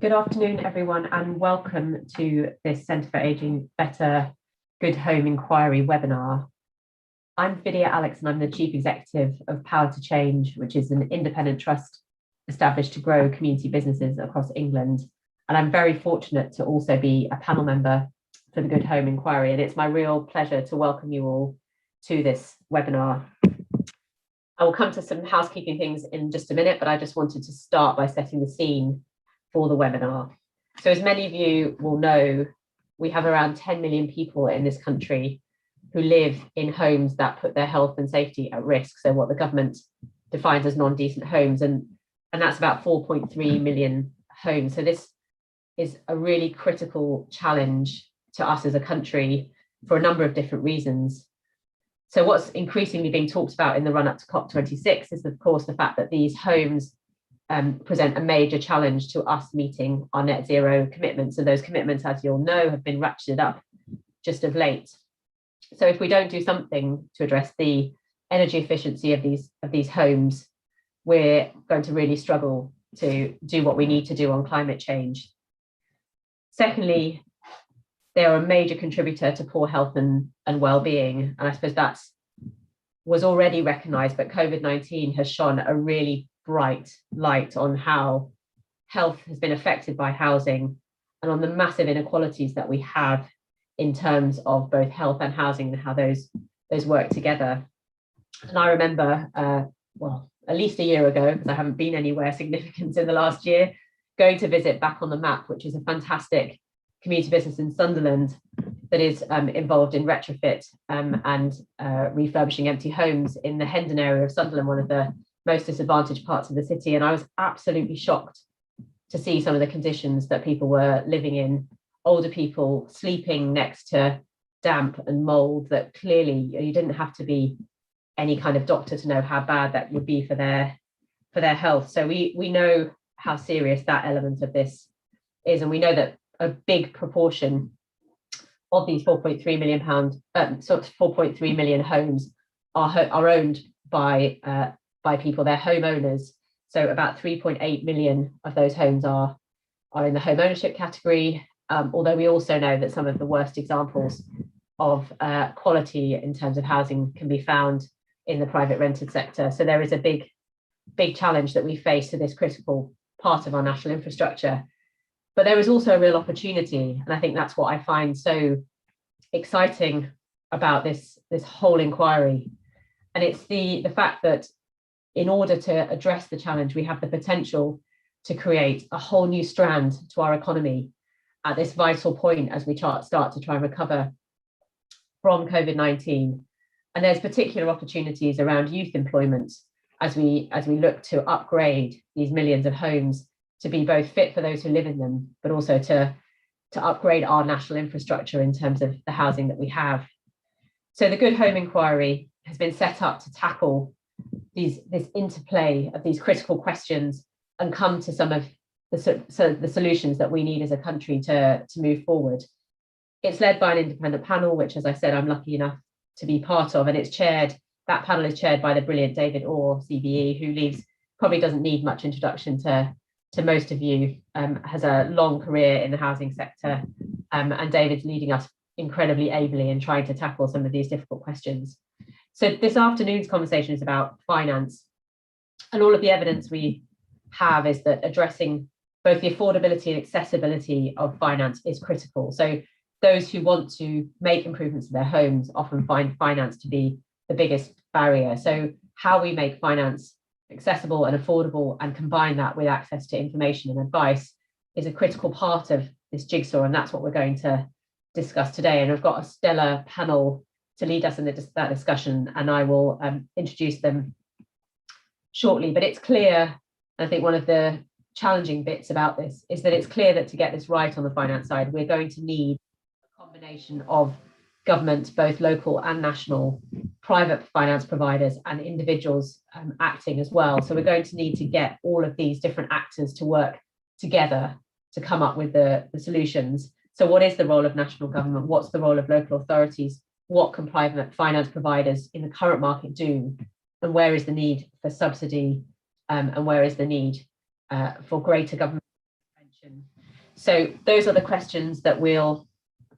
Good afternoon, everyone, and welcome to this Centre for Ageing Better Good Home Inquiry webinar. I'm Vidya Alex, and I'm the Chief Executive of Power to Change, which is an independent trust established to grow community businesses across England. And I'm very fortunate to also be a panel member for the Good Home Inquiry, and it's my real pleasure to welcome you all to this webinar. I will come to some housekeeping things in just a minute, but I just wanted to start by setting the scene for the webinar. So as many of you will know, we have around 10 million people in this country who live in homes that put their health and safety at risk. So what the government defines as non-decent homes, and that's about 4.3 million homes. So this is a really critical challenge to us as a country for a number of different reasons. So what's increasingly being talked about in the run-up to COP26 is, of course, the fact that these homes present a major challenge to us meeting our net zero commitments. And those commitments, as you'll know, have been ratcheted up just of late. So if we don't do something to address the energy efficiency of these homes, we're going to really struggle to do what we need to do on climate change. Secondly, they are a major contributor to poor health and well-being. And I suppose that was already recognised, but COVID-19 has shone a really bright light on how health has been affected by housing and on the massive inequalities that we have in terms of both health and housing and how those work together. And I remember, well, at least a year ago, because I haven't been anywhere significant in the last year, going to visit Back on the Map, which is a fantastic community business in Sunderland that is involved in retrofit and refurbishing empty homes in the Hendon area of Sunderland, one of the most disadvantaged parts of the city. And I was absolutely shocked to see some of the conditions that people were living in, older people sleeping next to damp and mold that clearly you didn't have to be any kind of doctor to know how bad that would be for their health. So we know how serious that element of this is, and we know that a big proportion of these 4.3 million homes are owned by people, they're homeowners. So about 3.8 million of those homes are in the home ownership category, although we also know that some of the worst examples of quality in terms of housing can be found in the private rented sector. So there is a big challenge that we face to this critical part of our national infrastructure. But there is also a real opportunity, and I think that's what I find so exciting about this whole inquiry. And it's the fact that in order to address the challenge, we have the potential to create a whole new strand to our economy at this vital point as we start to try and recover from COVID-19. And there's particular opportunities around youth employment as we look to upgrade these millions of homes to be both fit for those who live in them, but also to upgrade our national infrastructure in terms of the housing that we have. So the Good Home Inquiry has been set up to tackle this interplay of these critical questions and come to some of the solutions that we need as a country to move forward. It's led by an independent panel, which, as I said, I'm lucky enough to be part of, and that panel is chaired by the brilliant David Orr, CBE, who probably doesn't need much introduction to most of you, has a long career in the housing sector, and David's leading us incredibly ably in trying to tackle some of these difficult questions. So this afternoon's conversation is about finance, and all of the evidence we have is that addressing both the affordability and accessibility of finance is critical. So those who want to make improvements to their homes often find finance to be the biggest barrier. So how we make finance accessible and affordable and combine that with access to information and advice is a critical part of this jigsaw, and that's what we're going to discuss today. And I've got a stellar panel to lead us in that discussion, and I will introduce them shortly. But it's clear, I think one of the challenging bits about this is that it's clear that to get this right on the finance side, we're going to need a combination of government, both local and national, private finance providers and individuals acting as well. So we're going to need to get all of these different actors to work together to come up with the solutions. So what is the role of national government? What's the role of local authorities? What can private finance providers in the current market do? And where is the need for subsidy and where is the need for greater government intervention So those are the questions that we'll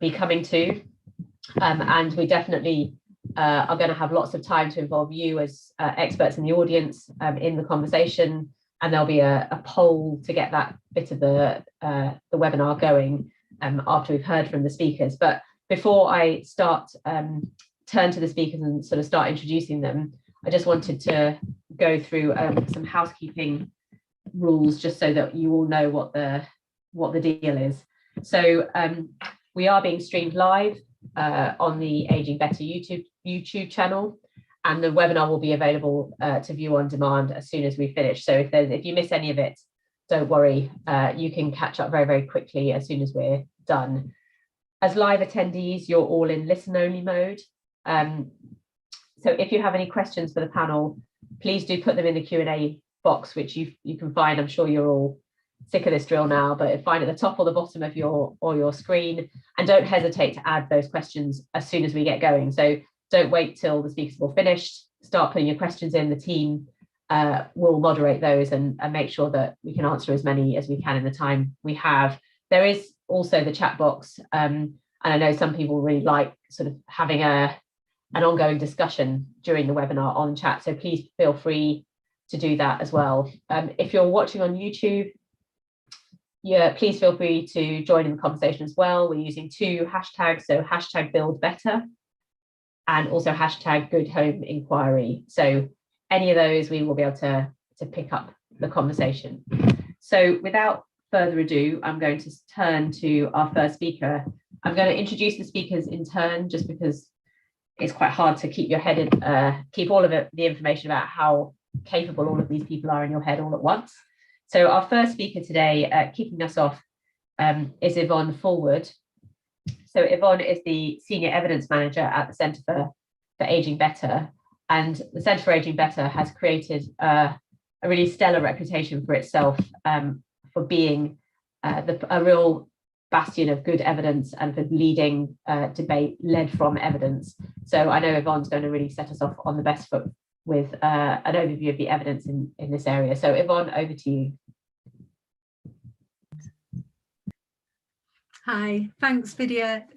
be coming to. And we definitely are going to have lots of time to involve you as experts in the audience in the conversation. And there'll be a poll to get that bit of the webinar going after we've heard from the speakers. But before I turn to the speakers and sort of start introducing them, I just wanted to go through some housekeeping rules, just so that you all know what the deal is. So we are being streamed live on the Aging Better YouTube channel, and the webinar will be available to view on demand as soon as we finish. So if you miss any of it, don't worry, you can catch up very, very quickly as soon as we're done. As live attendees, you're all in listen-only mode. So if you have any questions for the panel, please do put them in the Q&A box, which you can find. I'm sure you're all sick of this drill now, but find at the top or the bottom of your screen, and don't hesitate to add those questions as soon as we get going. So don't wait till the speakers are all finished. Start putting your questions in. The team will moderate those and make sure that we can answer as many as we can in the time we have. There is also the chat box, and I know some people really like sort of having an ongoing discussion during the webinar on chat, so please feel free to do that as well. If you're watching on YouTube, please feel free to join in the conversation as well. We're using 2 hashtags, so hashtag build better and also hashtag good home inquiry. So any of those, we will be able to pick up the conversation. So without further ado, I'm going to turn to our first speaker. I'm going to introduce the speakers in turn, just because it's quite hard to keep keep all of the information about how capable all of these people are in your head all at once. So our first speaker today, kicking us off, is Yvonne Fullwood. So Yvonne is the Senior Evidence Manager at the Centre for Aging Better. And the Centre for Aging Better has created a really stellar reputation for itself for being a real bastion of good evidence and for leading debate led from evidence. So I know Yvonne's going to really set us off on the best foot with an overview of the evidence in this area. So Yvonne, over to you. Hi, thanks Vidya,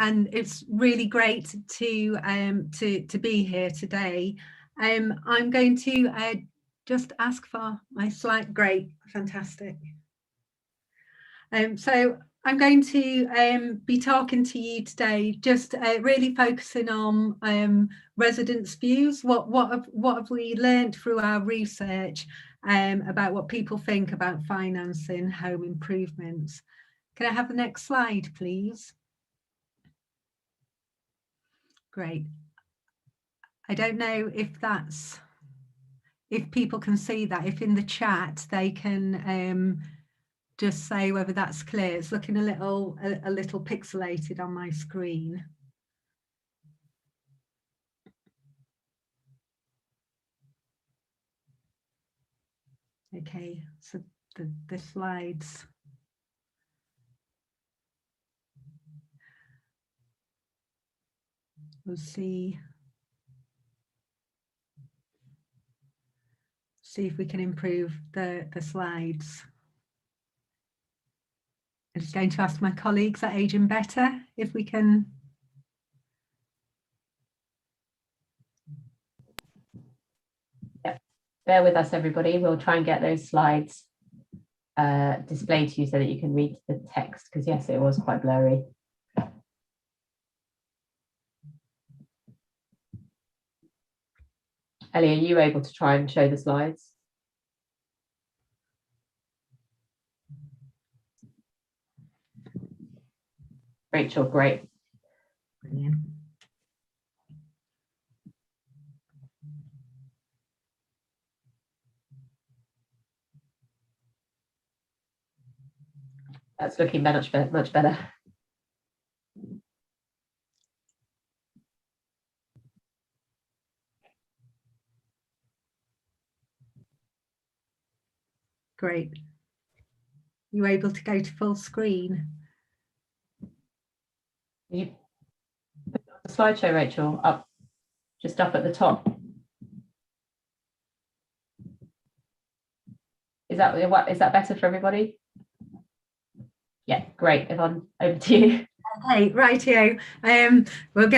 and it's really great to be here today. I'm going to just ask for my slide. Great, fantastic. So I'm going to be talking to you today, just really focusing on residents' views. What have we learned through our research about what people think about financing home improvements? Can I have the next slide, please? Great. I don't know if people can see that, if in the chat they can just say whether that's clear. It's looking a little pixelated on my screen. Okay, so the slides. We'll see if we can improve the slides. I'm just going to ask my colleagues at Aging Better if we can. Yeah. Bear with us, everybody. We'll try and get those slides displayed to you so that you can read the text, because yes, it was quite blurry. Ellie, are you able to try and show the slides? Rachel, great. Brilliant. That's looking much better. Great. You able to go to full screen? You put the slideshow, Rachel, up, just up at the top. Is that better for everybody? Yeah, great. Yvonne, over to you. Okay, rightio. We'll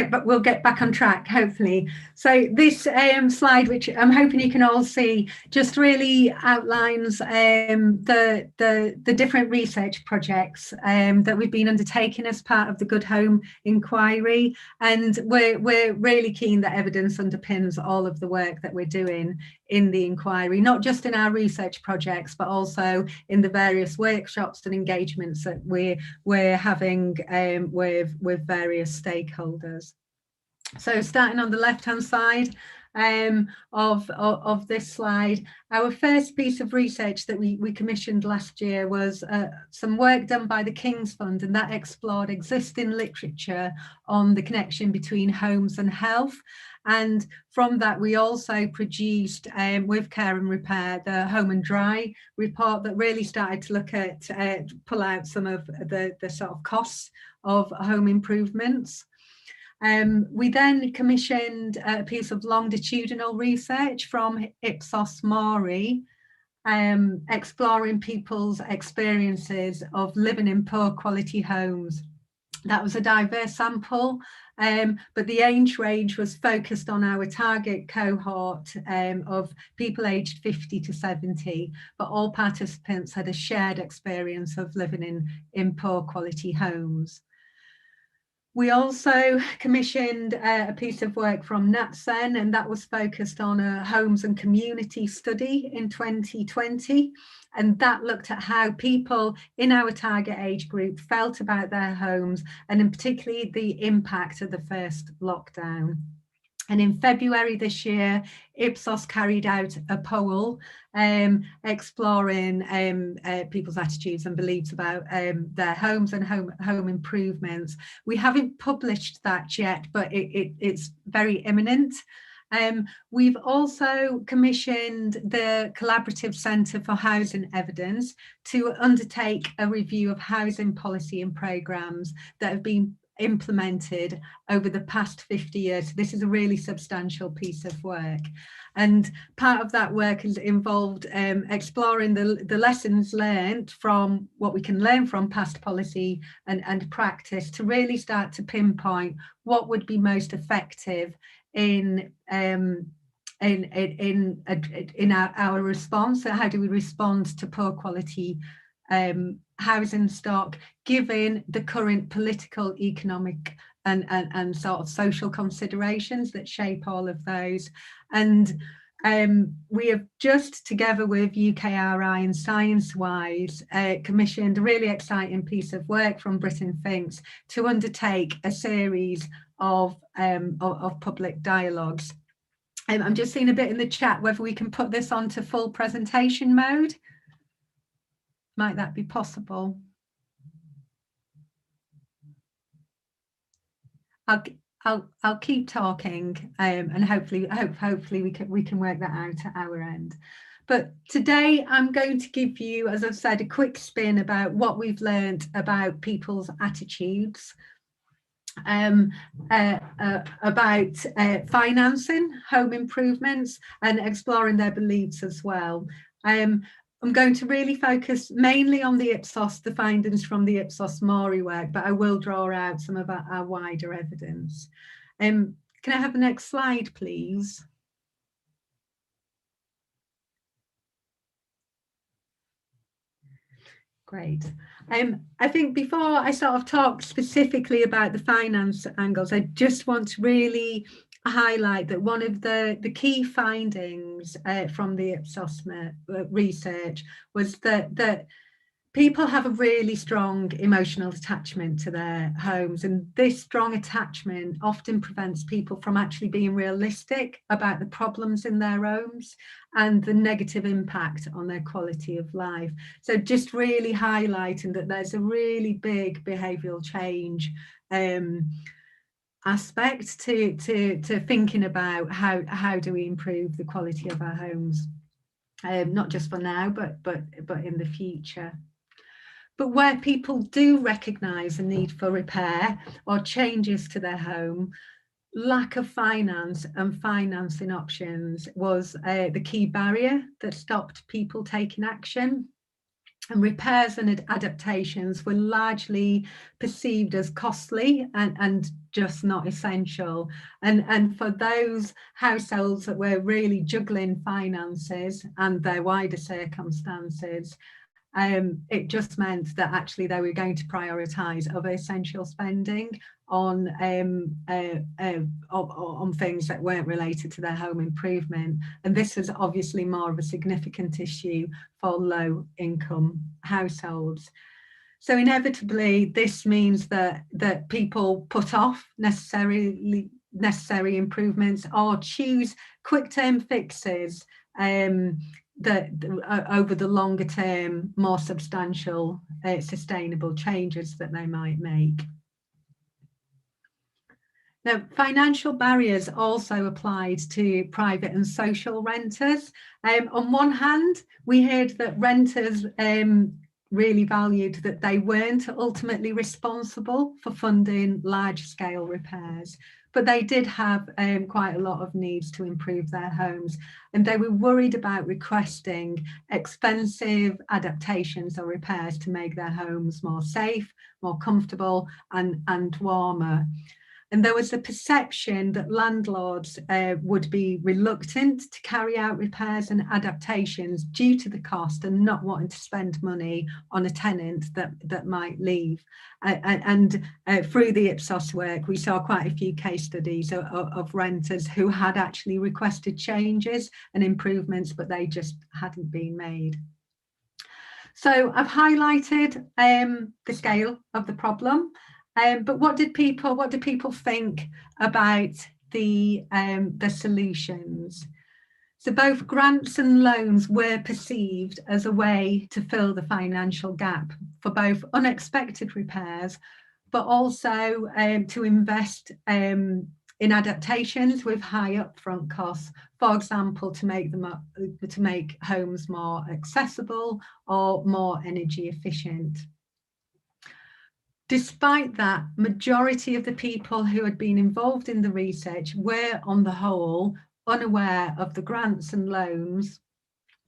get back on track, hopefully. So this slide, which I'm hoping you can all see, just really outlines the different research projects that we've been undertaking as part of the Good Home Inquiry, and we're really keen that evidence underpins all of the work that we're doing in the inquiry, not just in our research projects, but also in the various workshops and engagements that we're having with various stakeholders. So starting on the left-hand side of this slide, our first piece of research that we commissioned last year was some work done by the King's Fund, and that explored existing literature on the connection between homes and health. And from that, we also produced with Care and Repair the Home and Dry report that really started to look at, pull out some of the sort of costs of home improvements. We then commissioned a piece of longitudinal research from Ipsos Mori, exploring people's experiences of living in poor quality homes. That was a diverse sample, but the age range was focused on our target cohort of people aged 50 to 70, but all participants had a shared experience of living in poor quality homes. We also commissioned a piece of work from NatSen, and that was focused on a homes and community study in 2020. And that looked at how people in our target age group felt about their homes, and in particularly the impact of the first lockdown. And in February this year, Ipsos carried out a poll exploring people's attitudes and beliefs about their homes and home improvements. We haven't published that yet, but it's very imminent. We've also commissioned the Collaborative Centre for Housing Evidence to undertake a review of housing policy and programmes that have been implemented over the past 50 years. This is a really substantial piece of work, and part of that work is involved exploring the lessons learned from what we can learn from past policy and practice to really start to pinpoint what would be most effective in our response. So how do we respond to poor quality housing stock, given the current political, economic and sort of social considerations that shape all of those. And we have just, together with UKRI and ScienceWise, commissioned a really exciting piece of work from Britain Thinks to undertake a series of public dialogues. I'm just seeing a bit in the chat whether we can put this onto full presentation mode. Might that be possible? I'll keep talking, and hopefully we can work that out at our end. But today I'm going to give you, as I've said, a quick spin about what we've learned about people's attitudes, about financing home improvements and exploring their beliefs as well. I'm going to really focus mainly on the findings from the Ipsos Mori work, but I will draw out some of our wider evidence. Can I have the next slide, please? Great. I think before I sort of talk specifically about the finance angles, I just want to really highlight that one of the key findings from the Ipsos research was that people have a really strong emotional attachment to their homes, and this strong attachment often prevents people from actually being realistic about the problems in their homes and the negative impact on their quality of life. So just really highlighting that there's a really big behavioural change aspect to thinking about how do we improve the quality of our homes, not just for now, but in the future. But where people do recognise a need for repair or changes to their home, lack of finance and financing options was the key barrier that stopped people taking action. and repairs and adaptations were largely perceived as costly and just not essential. And for those households that were really juggling finances and their wider circumstances, it just meant that actually they were going to prioritise other essential spending on things that weren't related to their home improvement. And this was obviously more of a significant issue for low income households. So inevitably, this means that people put off necessary improvements or choose quick-term fixes that over the longer term, more substantial, sustainable changes that they might make. Now, financial barriers also applied to private and social renters. On one hand, we heard that renters really valued that they weren't ultimately responsible for funding large-scale repairs, but they did have quite a lot of needs to improve their homes, and they were worried about requesting expensive adaptations or repairs to make their homes more safe, more comfortable, and warmer. And there was a perception that landlords would be reluctant to carry out repairs and adaptations due to the cost and not wanting to spend money on a tenant that might leave. And through the Ipsos work, we saw quite a few case studies of renters who had actually requested changes and improvements, but they just hadn't been made. So I've highlighted the scale of the problem. But what do people think about the solutions? So both grants and loans were perceived as a way to fill the financial gap for both unexpected repairs, but also to invest in adaptations with high upfront costs, for example, to make homes more accessible or more energy efficient. Despite that, majority of the people who had been involved in the research were, on the whole, unaware of the grants and loans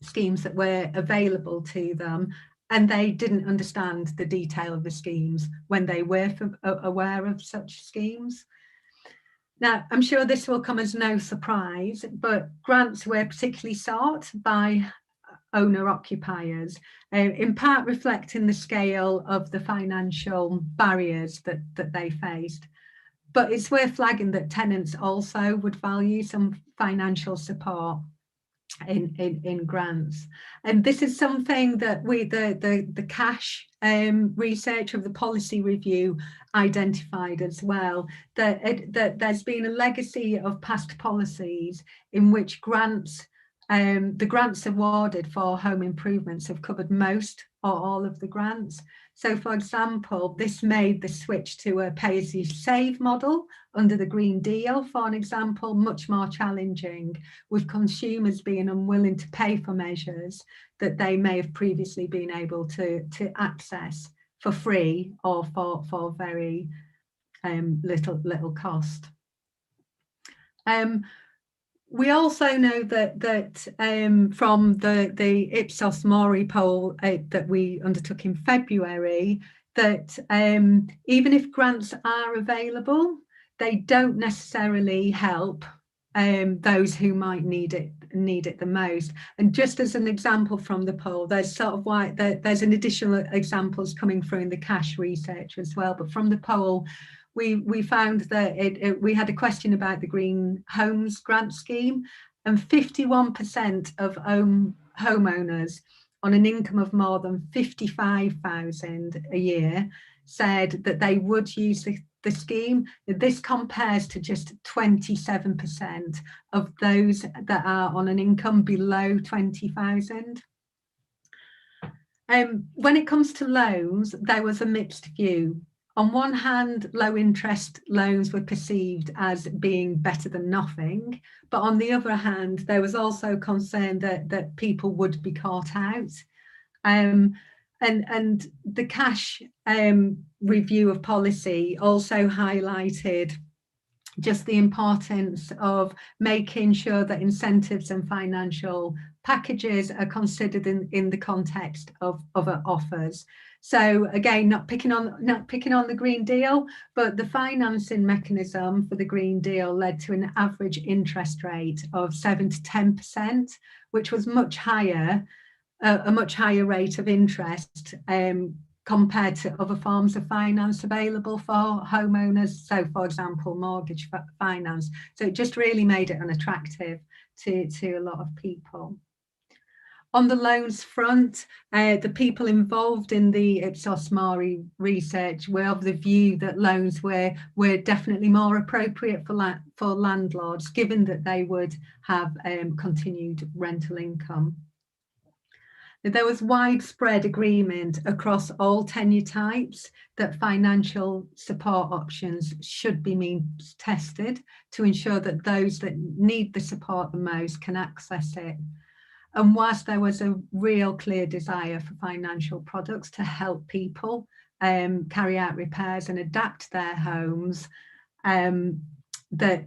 schemes that were available to them, and they didn't understand the detail of the schemes when they were aware of such schemes. Now, I'm sure this will come as no surprise, but grants were particularly sought by owner-occupiers, in part reflecting the scale of the financial barriers that they faced. But it's worth flagging that tenants also would value some financial support in grants. And this is something that the cash research of the policy review identified as well, that there's been a legacy of past policies in which the grants awarded for home improvements have covered most or all of the grants. So, for example, this made the switch to a pay-as-you-save model under the Green Deal, for an example, much more challenging, with consumers being unwilling to pay for measures that they may have previously been able to access for free or for very little cost. We also know that from the Ipsos Mori poll that we undertook in February, that even if grants are available, they don't necessarily help those who might need it the most. And just as an example from the poll, there's there's an additional examples coming through in the cash research as well. But from the poll, we found that we had a question about the Green Homes Grant Scheme, and 51% of homeowners on an income of more than $55,000 a year said that they would use the scheme. This compares to just 27% of those that are on an income below $20,000. When it comes to loans, there was a mixed view. On one hand, low interest loans were perceived as being better than nothing, but on the other hand, there was also concern that people would be caught out. And the cash review of policy also highlighted just the importance of making sure that incentives and financial packages are considered in the context of other offers. So again, not picking on the Green Deal, but the financing mechanism for the Green Deal led to an average interest rate of 7 to 10%, which was much higher, a much higher rate of interest compared to other forms of finance available for homeowners. So, for example, mortgage finance. So it just really made it unattractive to a lot of people. On the loans front, the people involved in the Ipsos Mori research were of the view that loans were definitely more appropriate for landlords, given that they would have continued rental income. There was widespread agreement across all tenure types that financial support options should be tested to ensure that those that need the support the most can access it. And whilst there was a real clear desire for financial products to help people carry out repairs and adapt their homes, there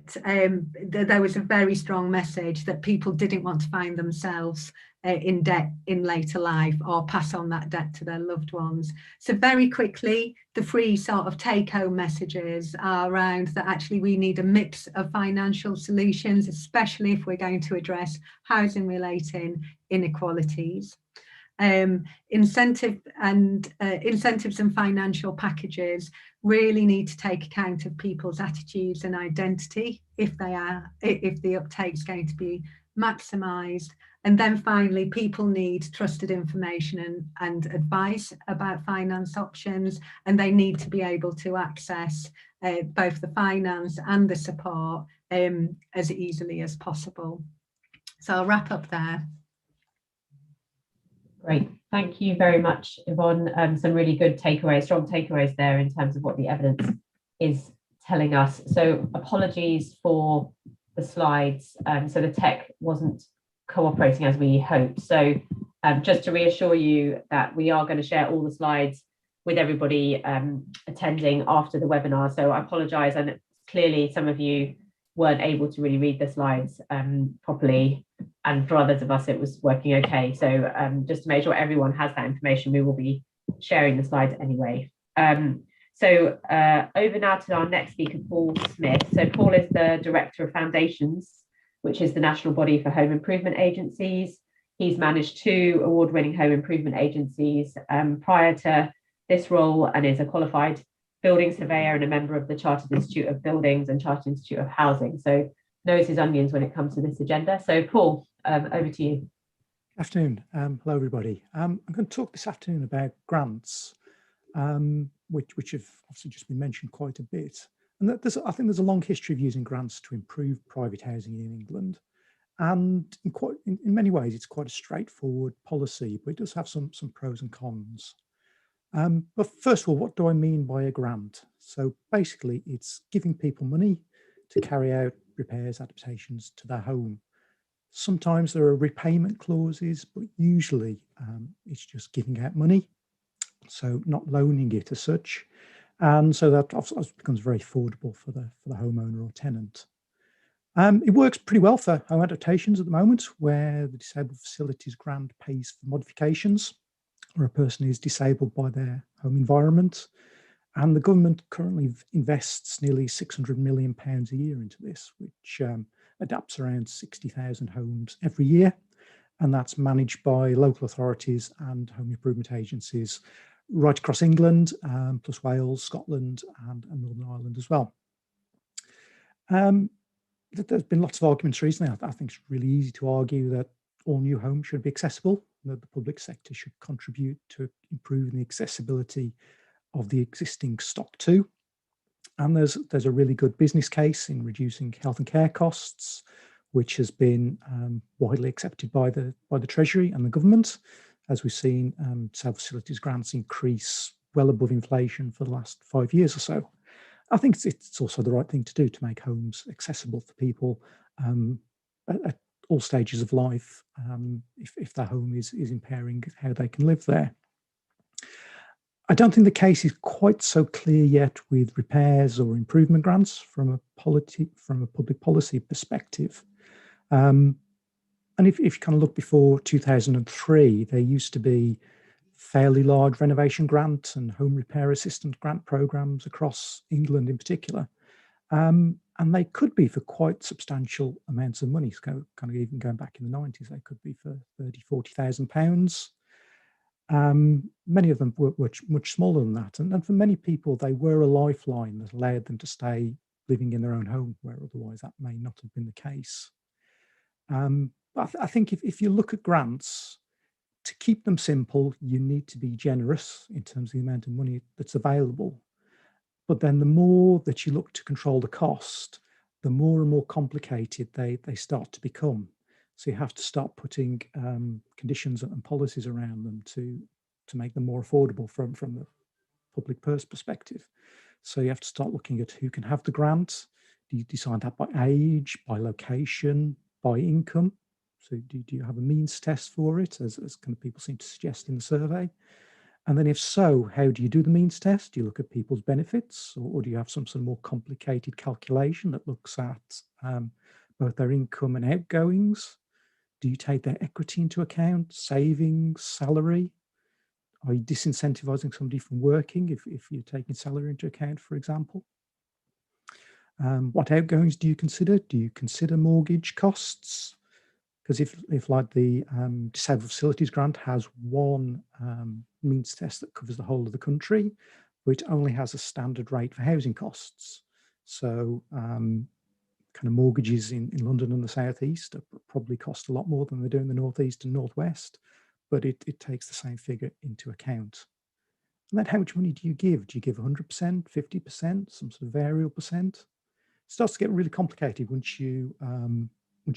was a very strong message that people didn't want to find themselves in debt in later life or pass on that debt to their loved ones. So very quickly, the three sort of take-home messages are around that actually we need a mix of financial solutions, especially if we're going to address housing relating inequalities. Incentives and financial packages really need to take account of people's attitudes and identity if the uptake is going to be maximised. And then finally, people need trusted information and advice about finance options, and they need to be able to access both the finance and the support as easily as possible. So I'll wrap up there. Great, thank you very much, Yvonne. Some really good takeaways, strong takeaways there in terms of what the evidence is telling us. So apologies for the slides. So the tech wasn't cooperating as we hoped. So just to reassure you that we are going to share all the slides with everybody attending after the webinar. So I apologise, and clearly some of you weren't able to really read the slides properly, and for others of us it was working okay. So just to make sure everyone has that information, we will be sharing the slides anyway. So over now to our next speaker, Paul Smith. So Paul is the Director of Foundations, which is the national body for home improvement agencies. He's managed 2 award-winning home improvement agencies prior to this role, and is a qualified building surveyor and a member of the Chartered Institute of Buildings and Chartered Institute of Housing. So knows his onions when it comes to this agenda. So Paul, over to you. Good afternoon. Hello, everybody. I'm going to talk this afternoon about grants, which have obviously just been mentioned quite a bit. And I think there's a long history of using grants to improve private housing in England. And in many ways, it's quite a straightforward policy, but it does have some pros and cons. But first of all, what do I mean by a grant? So basically, it's giving people money to carry out repairs, adaptations to their home. Sometimes there are repayment clauses, but usually it's just giving out money, so not loaning it as such. And so that becomes very affordable for the homeowner or tenant. It works pretty well for home adaptations at the moment, where the Disabled Facilities Grant pays for modifications, or a person is disabled by their home environment. And the government currently invests nearly £600 million a year into this, which adapts around 60,000 homes every year. And that's managed by local authorities and home improvement agencies right across England, plus Wales, Scotland, and Northern Ireland as well. There's been lots of arguments recently. I think it's really easy to argue that all new homes should be accessible, that the public sector should contribute to improving the accessibility of the existing stock too. And there's a really good business case in reducing health and care costs, which has been widely accepted by the Treasury and the government, as we've seen Disabled Facilities grants increase well above inflation for the last 5 years or so. I think it's also the right thing to do to make homes accessible for people at all stages of life, if their home is impairing how they can live there. I don't think the case is quite so clear yet with repairs or improvement grants from a public policy perspective. And if you kind of look before 2003, there used to be fairly large renovation grant and home repair assistance grant programs across England in particular. And they could be for quite substantial amounts of money. So kind of even going back in the 90s, they could be for 30, 40,000 pounds. Many of them were much smaller than that. And for many people, they were a lifeline that allowed them to stay living in their own home, where otherwise that may not have been the case. But I think if you look at grants, to keep them simple, you need to be generous in terms of the amount of money that's available. But then the more that you look to control the cost, the more and more complicated they start to become. So you have to start putting conditions and policies around them to make them more affordable from the public purse perspective. So you have to start looking at who can have the grant. Do you decide that by age, by location, by income? So do you have a means test for it, as kind of people seem to suggest in the survey? And then if so, how do you do the means test? Do you look at people's benefits, or do you have some sort of more complicated calculation that looks at both their income and outgoings? Do you take their equity into account, savings, salary? Are you disincentivizing somebody from working if you're taking salary into account, for example? What outgoings do you consider? Do you consider mortgage costs? Because if like the Disabled Facilities Grant has one means test that covers the whole of the country, but it only has a standard rate for housing costs. So kind of mortgages in London and the southeast probably cost a lot more than they do in the northeast and northwest, but it takes the same figure into account. And then how much money do you give? Do you give 100%, 50%, some sort of variable percent? It starts to get really complicated once you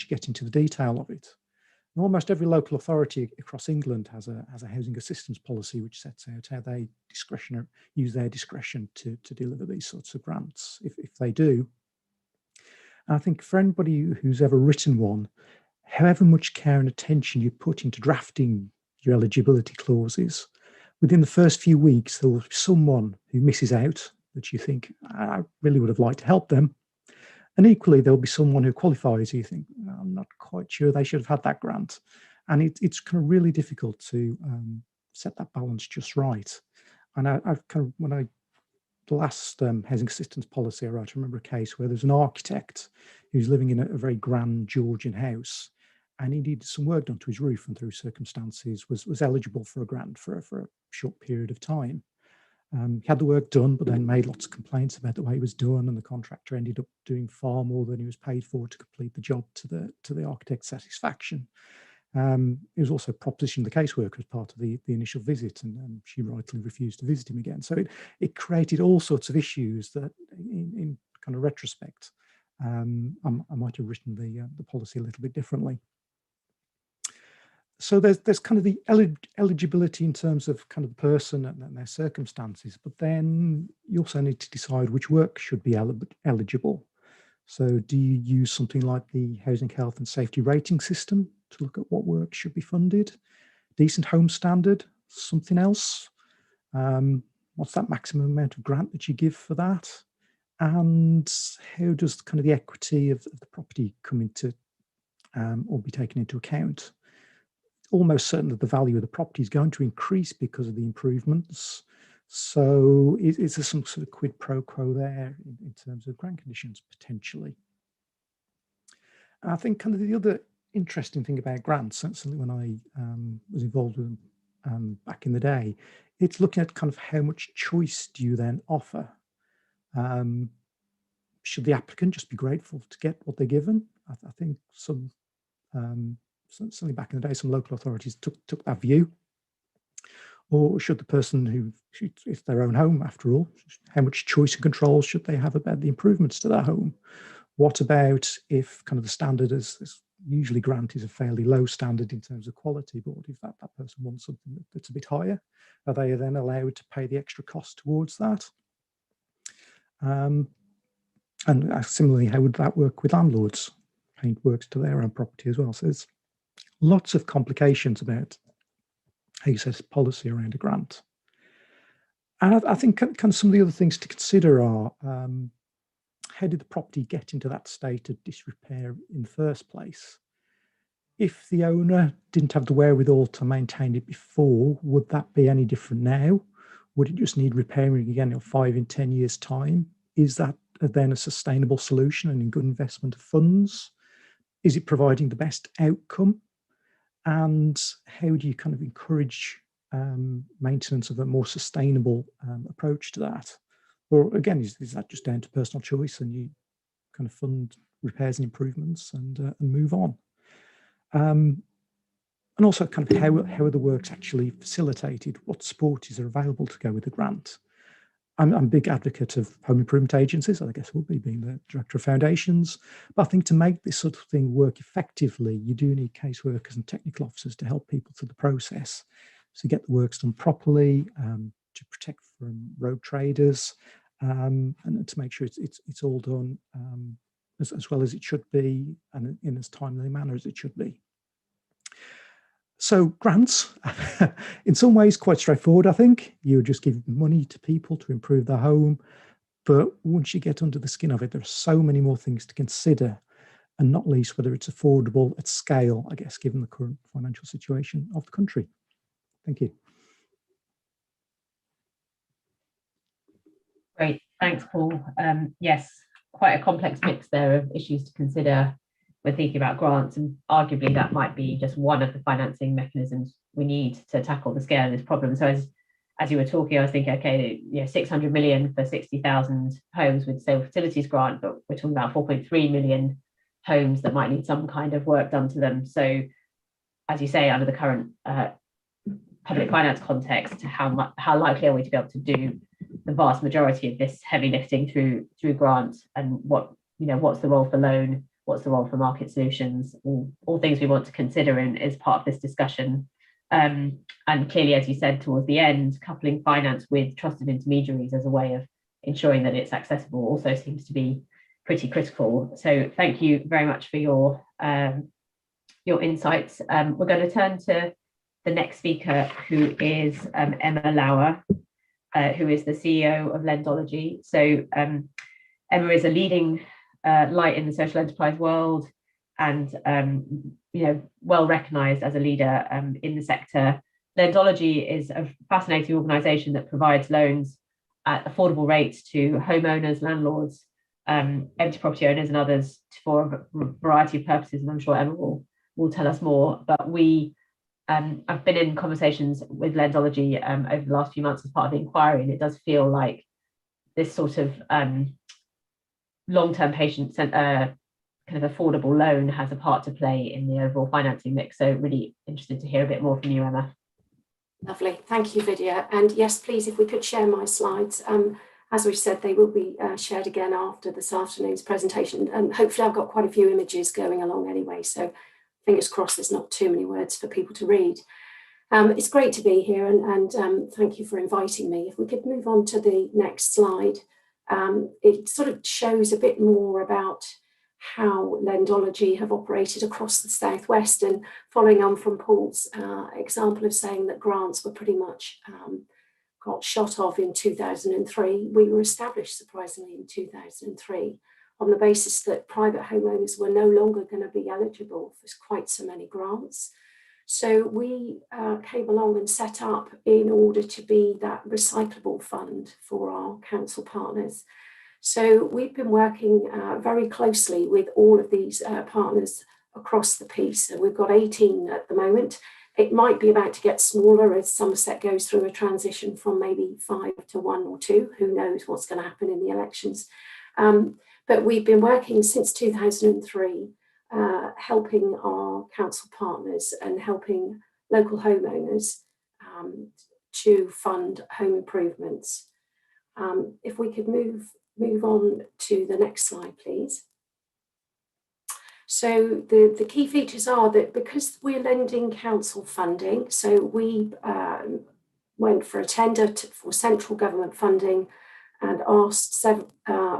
get into the detail of it. And almost every local authority across England has a housing assistance policy which sets out how they use their discretion to deliver these sorts of grants, if they do. And I think for anybody who's ever written one, however much care and attention you put into drafting your eligibility clauses, within the first few weeks, there will be someone who misses out that you think, I really would have liked to help them. And equally, there'll be someone who qualifies who you think, I'm not quite sure they should have had that grant. And it's kind of really difficult to set that balance just right. And I've kind of, the last housing assistance policy I wrote, I remember a case where there's an architect who's living in a very grand Georgian house, and he needed some work done to his roof, and through circumstances was eligible for a grant for a short period of time. He had the work done, but then made lots of complaints about the way it was done, and the contractor ended up doing far more than he was paid for to complete the job to the architect's satisfaction. He was also propositioned the caseworker as part of the initial visit, and she rightly refused to visit him again. So it created all sorts of issues that, in kind of retrospect, I might have written the policy a little bit differently. So there's kind of the eligibility in terms of kind of the person and their circumstances, but then you also need to decide which work should be eligible. So do you use something like the Housing Health and Safety Rating System to look at what work should be funded? Decent Home Standard, something else? What's that maximum amount of grant that you give for that? And how does kind of the equity of the property come into or be taken into account? Almost certain that the value of the property is going to increase because of the improvements. So is there some sort of quid pro quo there in terms of grant conditions, potentially? And I think kind of the other interesting thing about grants, certainly when I was involved with them back in the day, it's looking at kind of how much choice do you then offer? Should the applicant just be grateful to get what they're given? I think some certainly back in the day, some local authorities took that view. Or should the person who, it's their own home after all, how much choice and control should they have about the improvements to their home? What about if kind of the standard is usually grant is a fairly low standard in terms of quality, but what if that person wants something that's a bit higher? Are they then allowed to pay the extra cost towards that? And similarly, how would that work with landlords? Paying works to their own property as well. So there's lots of complications about how you set policy around a grant. And I think kind of some of the other things to consider are how did the property get into that state of disrepair in the first place? if the owner didn't have the wherewithal to maintain it before, would that be any different now? Would it just need repairing again in 5 and 10 years' time? Is that then a sustainable solution and a good investment of funds? Is it providing the best outcome? And how do you kind of encourage maintenance of a more sustainable approach to that? Or again, is that just down to personal choice and you kind of fund repairs and improvements and move on? And also kind of how are the works actually facilitated? What supports are available to go with the grant? I'm a big advocate of home improvement agencies, I guess will be being the director of foundations. But I think to make this sort of thing work effectively, you do need caseworkers and technical officers to help people through the process. So get the works done properly, to protect from road traders, and to make sure it's all done as well as it should be and in as timely a manner as it should be. So grants, in some ways, quite straightforward, I think. You just give money to people to improve their home. But once you get under the skin of it, there are so many more things to consider, and not least whether it's affordable at scale, I guess, given the current financial situation of the country. Thank you. Great, thanks, Paul. Yes, quite a complex mix there of issues to consider when thinking about grants, and arguably that might be just one of the financing mechanisms we need to tackle the scale of this problem. So as you were talking, I was thinking, okay, 600 million for 60,000 homes with stable facilities grant, but we're talking about 4.3 million homes that might need some kind of work done to them. So as you say, under the current public finance context, how likely are we to be able to do the vast majority of this heavy lifting through grants, and what's the role for loan? What's the role for market solutions? All things we want to consider as part of this discussion. And clearly, as you said towards the end, coupling finance with trusted intermediaries as a way of ensuring that it's accessible also seems to be pretty critical. So thank you very much for your insights. We're going to turn to the next speaker, who is Emma Lauer, who is the CEO of Lendology. So Emma is a leading light in the social enterprise world, and well recognized as a leader in the sector. Lendology is a fascinating organization that provides loans at affordable rates to homeowners, landlords, empty property owners and others for a variety of purposes, and I'm sure Emma will tell us more. But I've been in conversations with Lendology over the last few months as part of the inquiry, and it does feel like this sort of long-term patient kind of affordable loan has a part to play in the overall financing mix. So really interested to hear a bit more from you, Emma. Lovely, thank you, Vidya. And yes, please, if we could share my slides. As we said, they will be shared again after this afternoon's presentation, and hopefully I've got quite a few images going along anyway, so fingers crossed there's not too many words for people to read. It's great to be here, and thank you for inviting me. If we could move on to the next slide. It sort of shows a bit more about how Lendology have operated across the Southwest, and following on from Paul's example of saying that grants were pretty much got shot off in 2003. We were established, surprisingly, in 2003 on the basis that private homeowners were no longer going to be eligible for quite so many grants. So we came along and set up in order to be that recyclable fund for our council partners. So we've been working very closely with all of these partners across the piece. So we've got 18 at the moment. It might be about to get smaller as Somerset goes through a transition from maybe 5 to 1 or 2. Who knows what's going to happen in the elections. But we've been working since 2003, helping our council partners and helping local homeowners to fund home improvements. If we could move on to the next slide, please. So the key features are that because we're lending council funding, so we went for a tender for central government funding and asked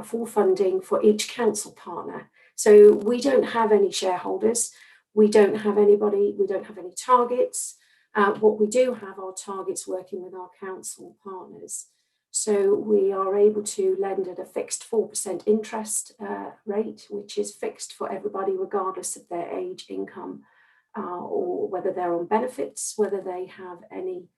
for funding for each council partner. So we don't have any shareholders, we don't have anybody, we don't have any targets. What we do have are targets working with our council partners. So we are able to lend at a fixed 4% interest rate, which is fixed for everybody regardless of their age, income or whether they're on benefits, whether they have any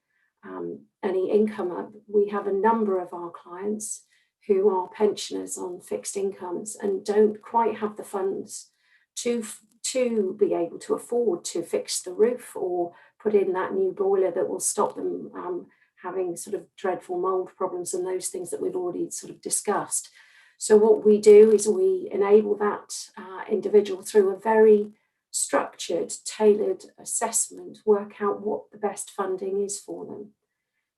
income. We have a number of our clients who are pensioners on fixed incomes and don't quite have the funds to be able to afford to fix the roof or put in that new boiler that will stop them having sort of dreadful mold problems and those things that we've already sort of discussed. So what we do is we enable that individual through a very structured, tailored assessment, work out what the best funding is for them.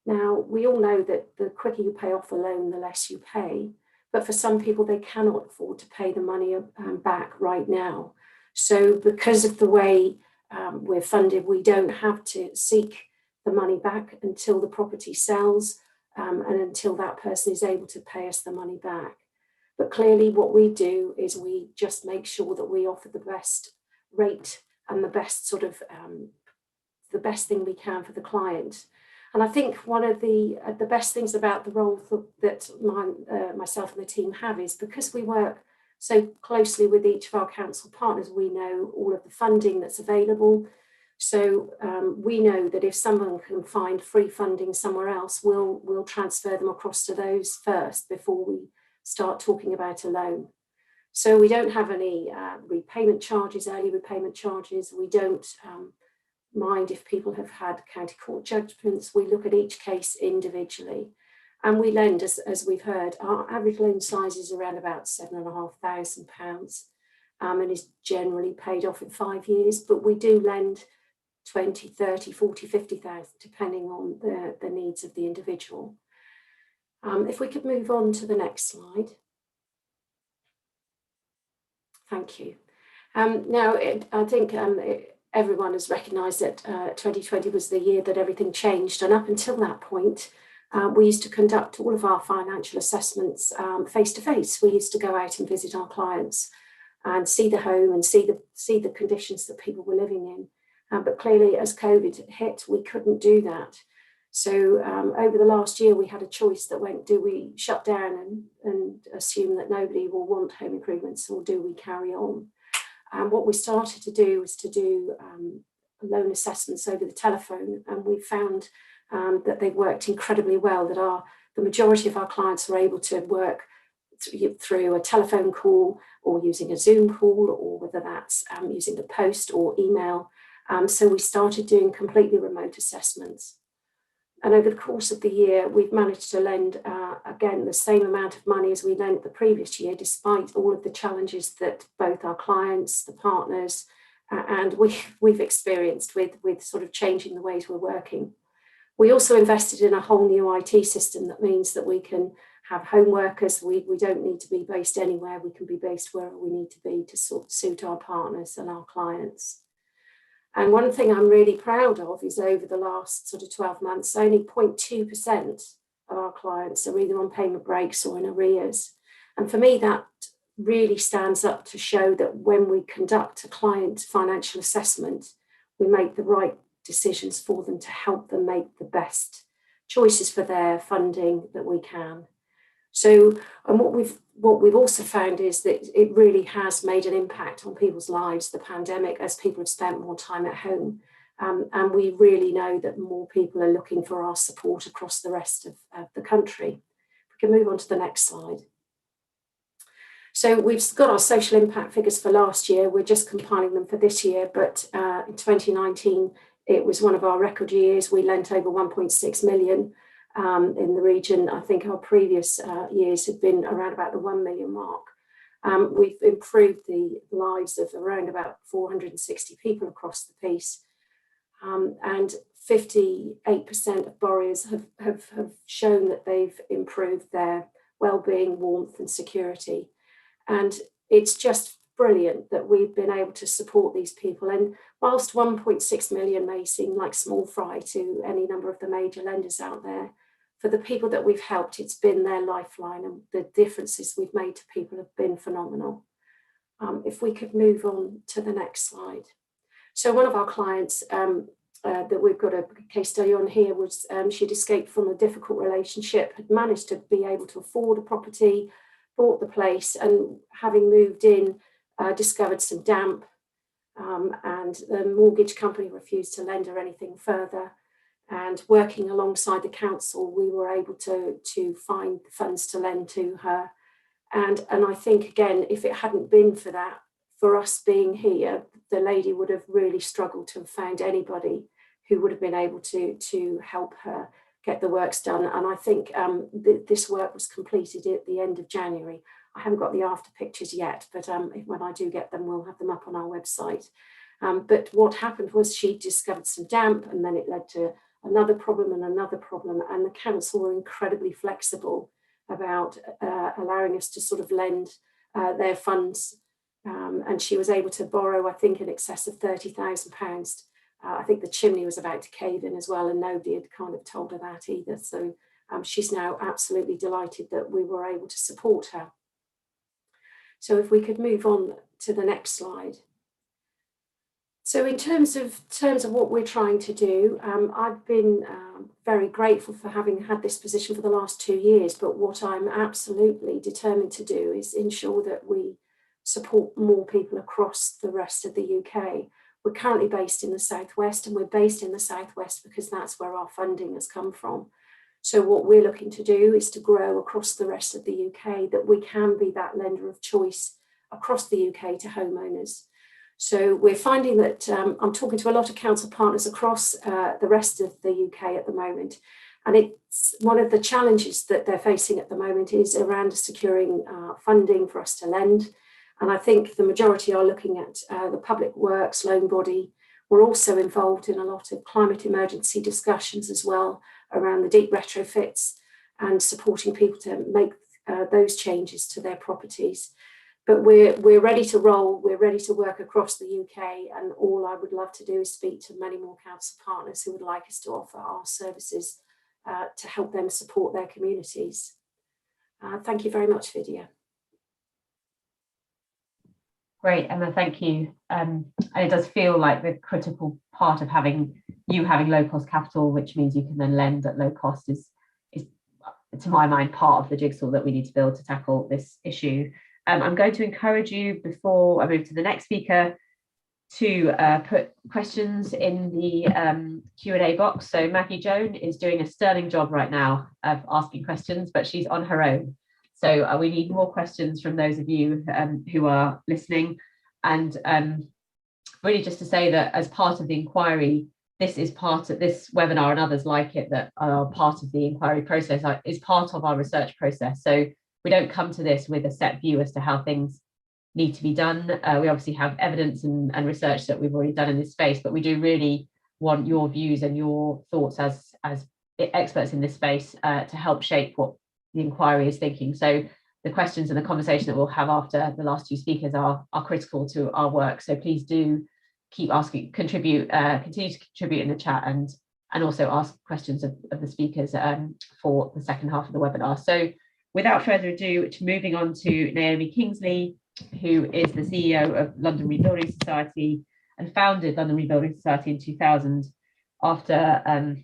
Now, we all know that the quicker you pay off a loan, the less you pay. But for some people, they cannot afford to pay the money back right now. So because of the way we're funded, we don't have to seek the money back until the property sells and until that person is able to pay us the money back. But clearly what we do is we just make sure that we offer the best rate and the best sort of the best thing we can for the client. And I think one of the best things about the role that myself and the team have is because we work so closely with each of our council partners, we know all of the funding that's available. So we know that if someone can find free funding somewhere else, we'll transfer them across to those first before we start talking about a loan. So we don't have any repayment charges, early repayment charges. We don't mind if people have had county court judgments. We look at each case individually. And we lend, as we've heard, our average loan size is around about £7,500 and is generally paid off in 5 years. But we do lend 20, 30, 40, 50,000, depending on the needs of the individual. If we could move on to the next slide. Thank you. Now, I think everyone has recognised that 2020 was the year that everything changed. And up until that point, we used to conduct all of our financial assessments face to face. We used to go out and visit our clients and see the home and see the conditions that people were living in. But clearly, as COVID hit, we couldn't do that. So over the last year, we had a choice that went, do we shut down and assume that nobody will want home improvements, or do we carry on? And what we started to do was to do loan assessments over the telephone, and we found that they worked incredibly well, that the majority of our clients were able to work through a telephone call or using a Zoom call, or whether that's using the post or email. So we started doing completely remote assessments. And over the course of the year, we've managed to lend, again, the same amount of money as we lent the previous year, despite all of the challenges that both our clients, the partners, and we've experienced with sort of changing the ways we're working. We also invested in a whole new IT system that means that we can have home workers. We don't need to be based anywhere. We can be based wherever we need to be to sort of suit our partners and our clients. And one thing I'm really proud of is over the last sort of 12 months, only 0.2% of our clients are either on payment breaks or in arrears. And for me, that really stands up to show that when we conduct a client financial assessment, we make the right decisions for them to help them make the best choices for their funding that we can. So, and what we've also found is that it really has made an impact on people's lives, the pandemic, as people have spent more time at home. And we really know that more people are looking for our support across the rest of the country. We can move on to the next slide. So we've got our social impact figures for last year. We're just compiling them for this year, but in 2019, it was one of our record years. We lent over 1.6 million. In the region. I think our previous years had been around about the 1 million mark. We've improved the lives of around about 460 people across the piece, and 58% of borrowers have shown that they've improved their well-being, warmth and security. And it's just brilliant that we've been able to support these people. And whilst 1.6 million may seem like small fry to any number of the major lenders out there, for the people that we've helped, it's been their lifeline, and the differences we've made to people have been phenomenal. If we could move on to the next slide. So one of our clients that we've got a case study on here was she'd escaped from a difficult relationship, had managed to be able to afford a property, bought the place, and having moved in, discovered some damp and the mortgage company refused to lend her anything further. And working alongside the council, we were able to find the funds to lend to her. And I think, again, if it hadn't been for that, for us being here, the lady would have really struggled to have found anybody who would have been able to help her get the works done. And I think this work was completed at the end of January. I haven't got the after pictures yet, but when I do get them, we'll have them up on our website. But what happened was she discovered some damp, and then it led to another problem and another problem. And the council were incredibly flexible about allowing us to sort of lend their funds. And she was able to borrow, I think, in excess of £30,000. I think the chimney was about to cave in as well, and nobody had kind of told her that either. So she's now absolutely delighted that we were able to support her. So if we could move on to the next slide. So in terms of what we're trying to do, I've been very grateful for having had this position for the last 2 years, but what I'm absolutely determined to do is ensure that we support more people across the rest of the UK. We're currently based in the Southwest, and we're based in the Southwest because that's where our funding has come from. So what we're looking to do is to grow across the rest of the UK, that we can be that lender of choice across the UK to homeowners. So we're finding that I'm talking to a lot of council partners across the rest of the UK at the moment. And it's one of the challenges that they're facing at the moment is around securing funding for us to lend. And I think the majority are looking at the public works loan body. We're also involved in a lot of climate emergency discussions as well around the deep retrofits and supporting people to make those changes to their properties. But we're ready to roll, we're ready to work across the UK, and all I would love to do is speak to many more council partners who would like us to offer our services to help them support their communities. Thank you very much, Vidya. Great, Emma, thank you. And it does feel like the critical part of having low cost capital, which means you can then lend at low cost, is to my mind part of the jigsaw that we need to build to tackle this issue. I'm going to encourage you, before I move to the next speaker, to put questions in the Q&A box. So Maggie Joan is doing a sterling job right now of asking questions, but she's on her own. So we need more questions from those of you who are listening. And really just to say that as part of the inquiry, this webinar and others like it that are part of the inquiry process is part of our research process. So we don't come to this with a set view as to how things need to be done. We obviously have evidence and research that we've already done in this space, but we do really want your views and your thoughts as experts in this space to help shape what the inquiry is thinking. So the questions and the conversation that we'll have after the last two speakers are critical to our work. So please do keep asking, continue to contribute in the chat, and also ask questions of the speakers for the second half of the webinar. So without further ado, moving on to Naomi Kingsley, who is the CEO of London Rebuilding Society and founded London Rebuilding Society in 2000 after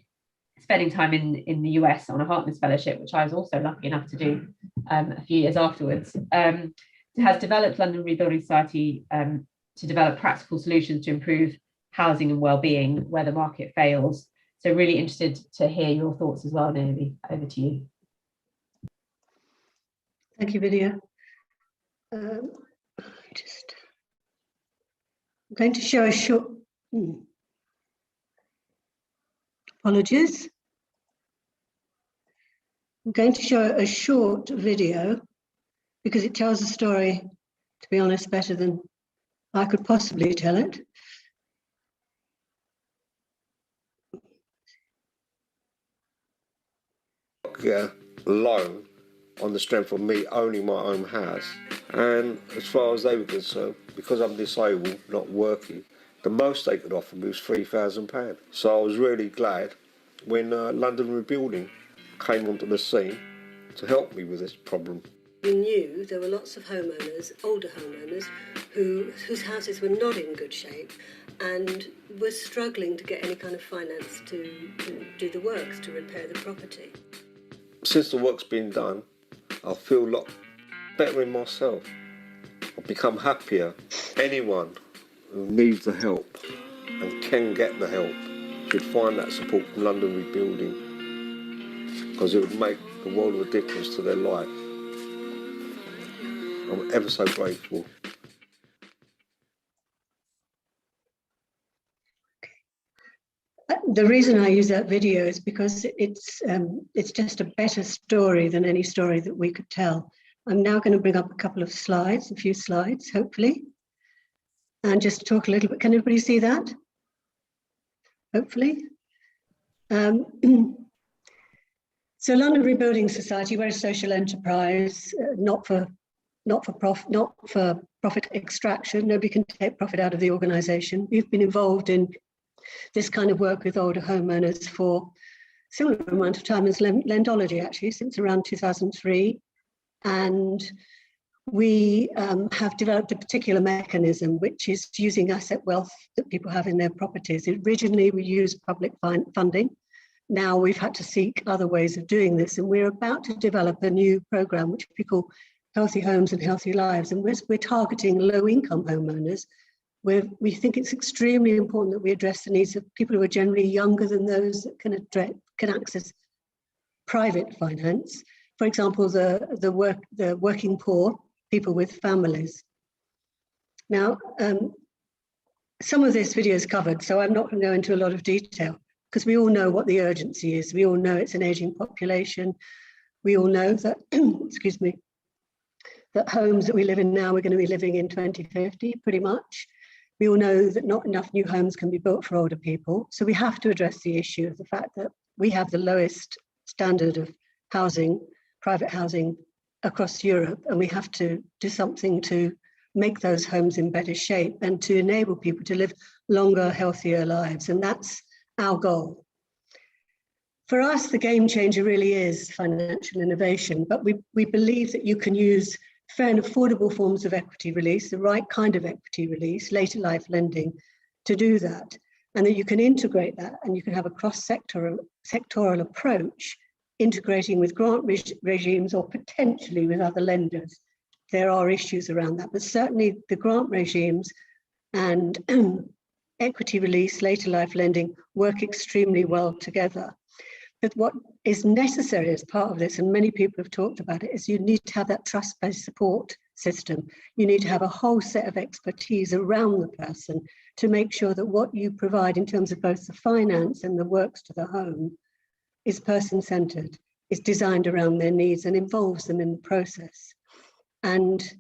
spending time in the US on a Hartness Fellowship, which I was also lucky enough to do a few years afterwards. Has developed London Rebuilding Society to develop practical solutions to improve housing and well-being where the market fails. So really interested to hear your thoughts as well, Naomi. Over to you. Thank you, Vidya. I'm going to show a short, apologies. I'm going to show a short video because it tells a story, to be honest, better than I could possibly tell it. Loan on the strength of me owning my own house, and as far as they were concerned, because I'm disabled, not working, the most they could offer me was £3,000. So I was really glad when London Rebuilding came onto the scene to help me with this problem. We knew there were lots of homeowners, older homeowners, whose houses were not in good shape and were struggling to get any kind of finance to do the works, to repair the property. Since the work's been done, I feel a lot better in myself. I've become happier. Anyone who needs the help and can get the help should find that support from London Rebuilding, because it would make the world of a difference to their life. I'm ever so grateful. The reason I use that video is because it's just a better story than any story that we could tell. I'm now going to bring up a few slides, hopefully, and just talk a little bit. Can everybody see that? Hopefully. So London Rebuilding Society, we're a social enterprise, not for profit extraction. Nobody can take profit out of the organisation. We've been involved in this kind of work with older homeowners for similar amount of time as Lendology, actually, since around 2003. And we have developed a particular mechanism, which is using asset wealth that people have in their properties. Originally, we used public funding. Now we've had to seek other ways of doing this. And we're about to develop a new program, which we call Healthy Homes and Healthy Lives. And we're targeting low-income homeowners. We think it's extremely important that we address the needs of people who are generally younger than those that can access private finance. For example, the working poor, people with families. Now, some of this video is covered, so I'm not going to go into a lot of detail, because we all know what the urgency is. We all know it's an aging population. We all know that, excuse me, that homes that we live in now, we're going to be living in 2050, pretty much. We all know that not enough new homes can be built for older people. So we have to address the issue of the fact that we have the lowest standard of housing, private housing across Europe, and we have to do something to make those homes in better shape and to enable people to live longer, healthier lives. And that's our goal. For us, the game changer really is financial innovation, but we believe that you can use fair and affordable forms of equity release, the right kind of equity release, later life lending, to do that, and that you can integrate that and you can have a cross-sectoral approach, integrating with grant regimes or potentially with other lenders. There are issues around that, but certainly the grant regimes and equity release, later life lending work extremely well together. But what is necessary as part of this, and many people have talked about it, is you need to have that trust-based support system. You need to have a whole set of expertise around the person to make sure that what you provide in terms of both the finance and the works to the home is person-centered, is designed around their needs and involves them in the process. And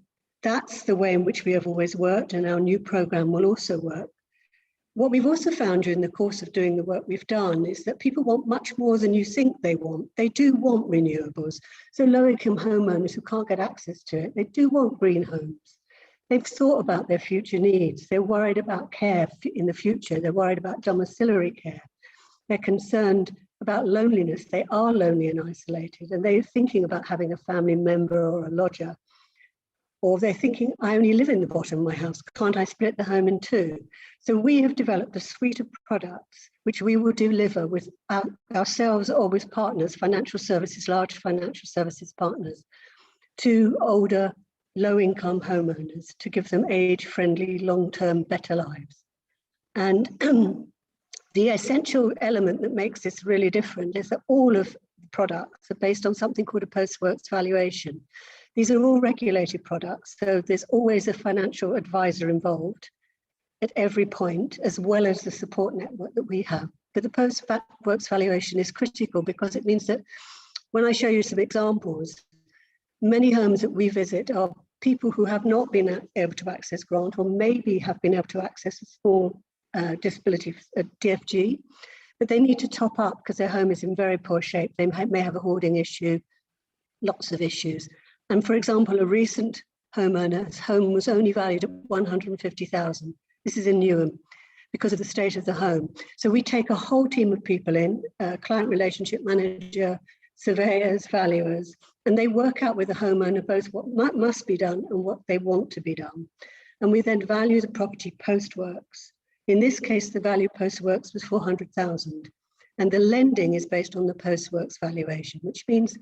that's the way in which we have always worked, and our new program will also work. What we've also found during the course of doing the work we've done is that people want much more than you think they want. They do want renewables. So low-income homeowners who can't get access to it, they do want green homes. They've thought about their future needs. They're worried about care in the future. They're worried about domiciliary care. They're concerned about loneliness. They are lonely and isolated, and they're thinking about having a family member or a lodger. Or they're thinking, I only live in the bottom of my house, can't I split the home in two? So we have developed a suite of products which we will deliver with ourselves or with partners, financial services, large financial services partners, to older, low-income homeowners to give them age-friendly, long-term, better lives. And the essential element that makes this really different is that all of the products are based on something called a post-works valuation. These are all regulated products, so there's always a financial advisor involved at every point, as well as the support network that we have. But the post-works valuation is critical because it means that when I show you some examples, many homes that we visit are people who have not been able to access grant or maybe have been able to access a small disability, DFG, but they need to top up because their home is in very poor shape. They may have a hoarding issue, lots of issues. And for example, a recent homeowner's home was only valued at 150,000. This is in Newham because of the state of the home. So we take a whole team of people in, client relationship manager, surveyors, valuers, and they work out with the homeowner both what must be done and what they want to be done. And we then value the property post-works. In this case, the value post-works was 400,000. And the lending is based on the post-works valuation, which means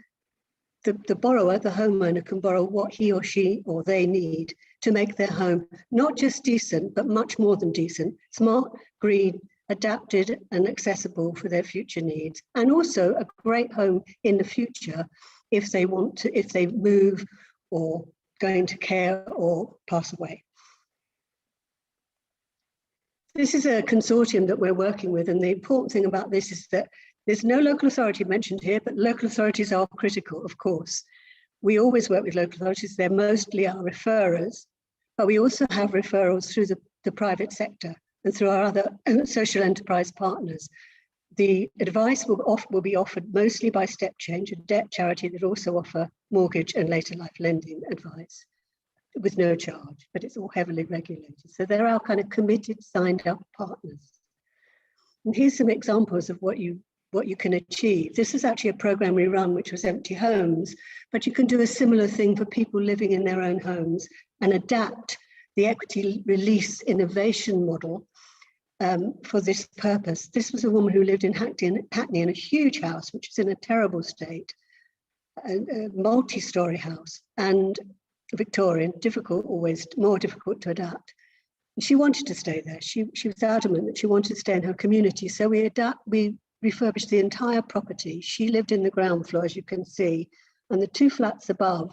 the borrower, the homeowner, can borrow what he or she or they need to make their home not just decent, but much more than decent, smart, green, adapted and accessible for their future needs, and also a great home in the future if they want to, if they move or go into care or pass away. This is a consortium that we're working with, and the important thing about this is that there's no local authority mentioned here, but local authorities are critical, of course. We always work with local authorities. They're mostly our referrers, but we also have referrals through the private sector and through our other social enterprise partners. The advice will be offered mostly by Step Change, a debt charity that also offer mortgage and later life lending advice with no charge, but it's all heavily regulated. So they're our kind of committed, signed up partners. And here's some examples of what you can achieve. This is actually a program we run, which was empty homes, but you can do a similar thing for people living in their own homes and adapt the equity release innovation model for this purpose. This was a woman who lived in Hackney in a huge house, which is in a terrible state, a multi-story house, and Victorian, difficult, always more difficult to adapt. She wanted to stay there. She was adamant that she wanted to stay in her community. So we refurbished the entire property. She lived in the ground floor, as you can see, and the 2 flats above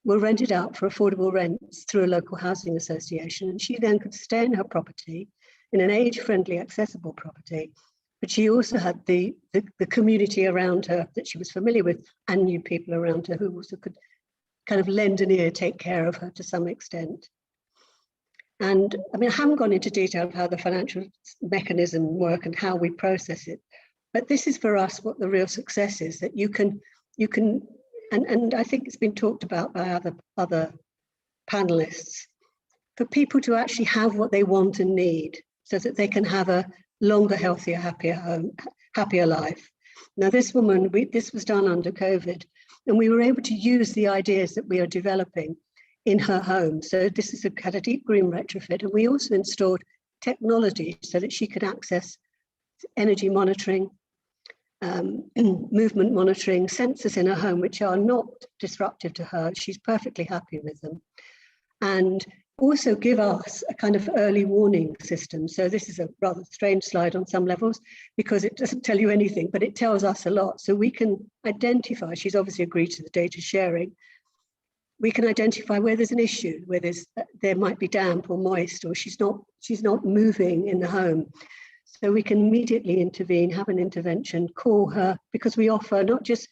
were rented out for affordable rents through a local housing association. And she then could stay in her property, in an age-friendly, accessible property. But she also had the community around her that she was familiar with, and knew people around her who also could kind of lend an ear, take care of her to some extent. And I mean, I haven't gone into detail of how the financial mechanism work and how we process it, but this is for us what the real success is, that you can, and I think it's been talked about by other panelists, for people to actually have what they want and need so that they can have a longer, healthier, happier home, happier life. Now this woman, this was done under COVID, and we were able to use the ideas that we are developing in her home. So this is had a deep green retrofit, and we also installed technology so that she could access energy monitoring, movement monitoring, sensors in her home, which are not disruptive to her. She's perfectly happy with them. And also give us a kind of early warning system. So this is a rather strange slide on some levels because it doesn't tell you anything, but it tells us a lot. So we can identify, she's obviously agreed to the data sharing. We can identify where there's an issue, where there might be damp or moist, or she's not moving in the home. So we can immediately intervene, have an intervention, call her, because we offer not just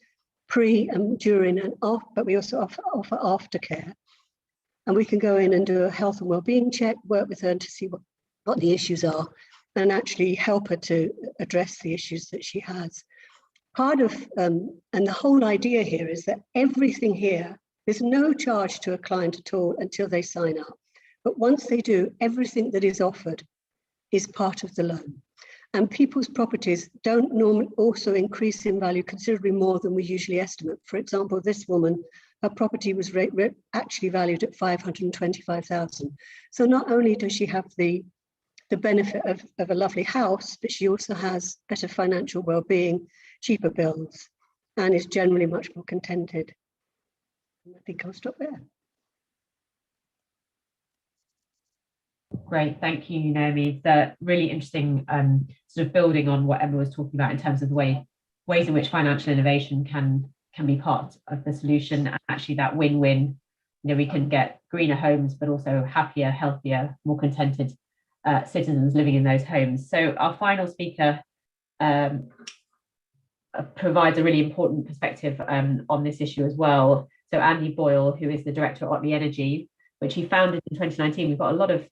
pre and during and off, but we also offer aftercare. And we can go in and do a health and well-being check, work with her to see what the issues are, and actually help her to address the issues that she has. Part of, and the whole idea here is that everything here, there's no charge to a client at all until they sign up. But once they do, everything that is offered is part of the loan. And people's properties don't normally also increase in value considerably more than we usually estimate. For example, this woman, her property was actually valued at $525,000. So not only does she have the benefit of a lovely house, but she also has better financial well-being, cheaper bills, and is generally much more contented. I think I'll stop there. Great, thank you, Naomi. It's really interesting, sort of building on what Emma was talking about in terms of the ways in which financial innovation can be part of the solution, and actually that win-win. You know, we can get greener homes, but also happier, healthier, more contented citizens living in those homes. So our final speaker provides a really important perspective on this issue as well. So Andy Boyle, who is the director at Otley Energy, which he founded in 2019. We've got a lot of,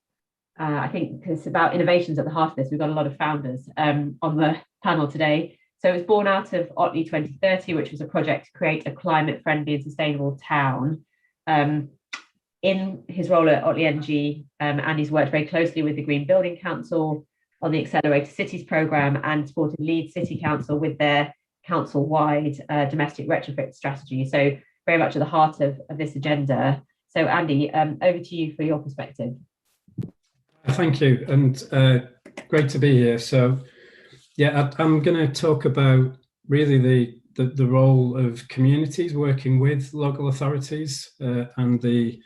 I think it's about innovations at the heart of this. We've got a lot of founders on the panel today. So it was born out of Otley 2030, which was a project to create a climate-friendly and sustainable town. In his role at Otley Energy, Andy's worked very closely with the Green Building Council on the Accelerated Cities programme and supported Leeds City Council with their council-wide domestic retrofit strategy. So very much at the heart of this agenda. So Andy, over to you for your perspective. Thank you, and great to be here. So yeah, I'm going to talk about really the role of communities working with local authorities and the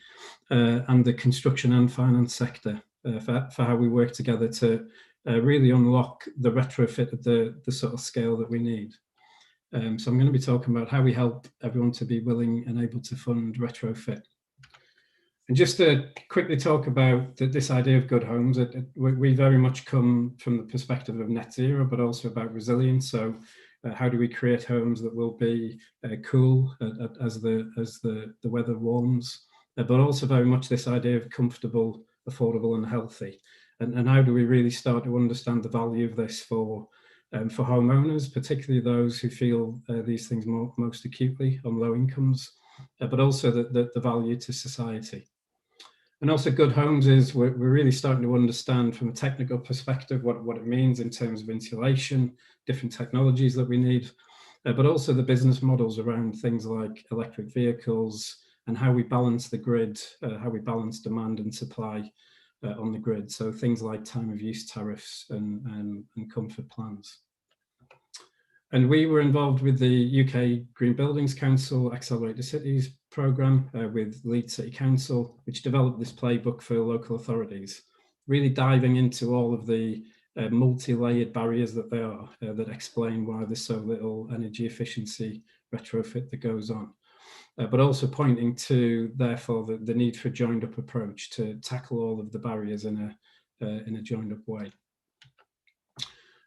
and the construction and finance sector for how we work together to really unlock the retrofit at the sort of scale that we need. So I'm going to be talking about how we help everyone to be willing and able to fund retrofit. And just to quickly talk about this idea of good homes, we very much come from the perspective of net zero, but also about resilience. So how do we create homes that will be cool as the weather warms, but also very much this idea of comfortable, affordable and healthy. And how do we really start to understand the value of this for homeowners, particularly those who feel these things most acutely on low incomes, but also the value to society. And also good homes is we're really starting to understand from a technical perspective what it means in terms of insulation, different technologies that we need, but also the business models around things like electric vehicles and how we balance the grid, how we balance demand and supply on the grid. So things like time of use tariffs and comfort plans. And we were involved with the UK Green Buildings Council Accelerate the Cities programme with Leeds City Council, which developed this playbook for local authorities, really diving into all of the multi-layered barriers that there are that explain why there's so little energy efficiency retrofit that goes on. But also pointing to, therefore, the need for a joined-up approach to tackle all of the barriers in a joined-up way.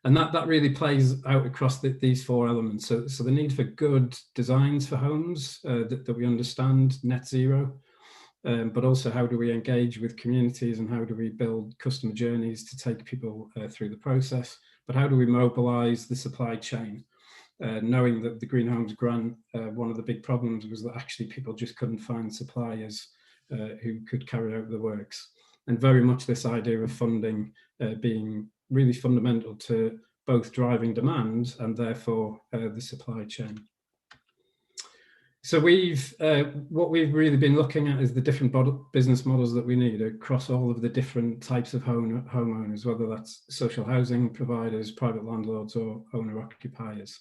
And that really plays out across these four elements. So the need for good designs for homes that we understand, net zero, but also how do we engage with communities and how do we build customer journeys to take people through the process, but how do we mobilise the supply chain, knowing that the Green Homes Grant, one of the big problems was that actually people just couldn't find suppliers who could carry out the works. And very much this idea of funding being really fundamental to both driving demand and therefore the supply chain. So what we've really been looking at is the different business models that we need across all of the different types of homeowners, whether that's social housing providers, private landlords or owner occupiers,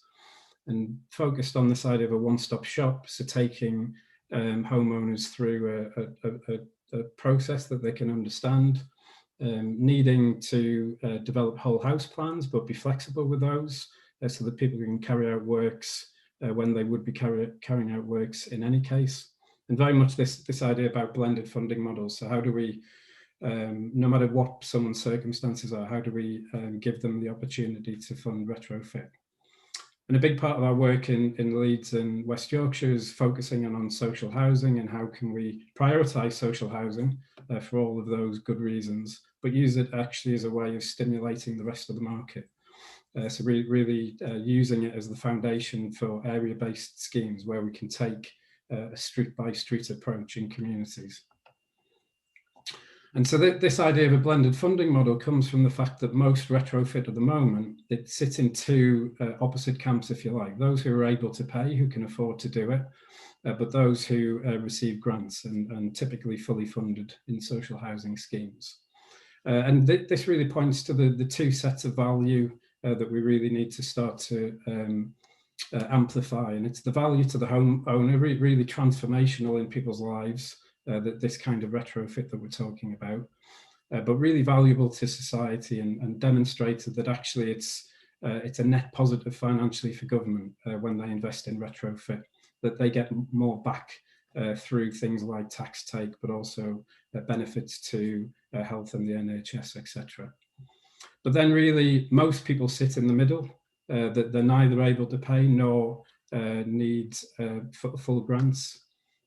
and focused on this idea of a one-stop shop. So taking homeowners through a process that they can understand, needing to develop whole house plans, but be flexible with those so that people can carry out works when they would be carrying out works in any case. And very much this idea about blended funding models. So how do we, no matter what someone's circumstances are, how do we give them the opportunity to fund retrofit? And a big part of our work in Leeds and West Yorkshire is focusing on social housing and how can we prioritise social housing for all of those good reasons, but use it actually as a way of stimulating the rest of the market. So really using it as the foundation for area-based schemes where we can take a street-by-street approach in communities. And so this idea of a blended funding model comes from the fact that most retrofit at the moment, it sits in two opposite camps, if you like. Those who are able to pay, who can afford to do it, but those who receive grants and typically fully funded in social housing schemes. And this really points to the two sets of value that we really need to start to amplify. And it's the value to the homeowner, really transformational in people's lives, that this kind of retrofit that we're talking about, but really valuable to society and demonstrated that actually it's a net positive financially for government when they invest in retrofit, that they get more back through things like tax take, but also benefits to health and the NHS, etc. But then really most people sit in the middle, that they're neither able to pay nor need full grants.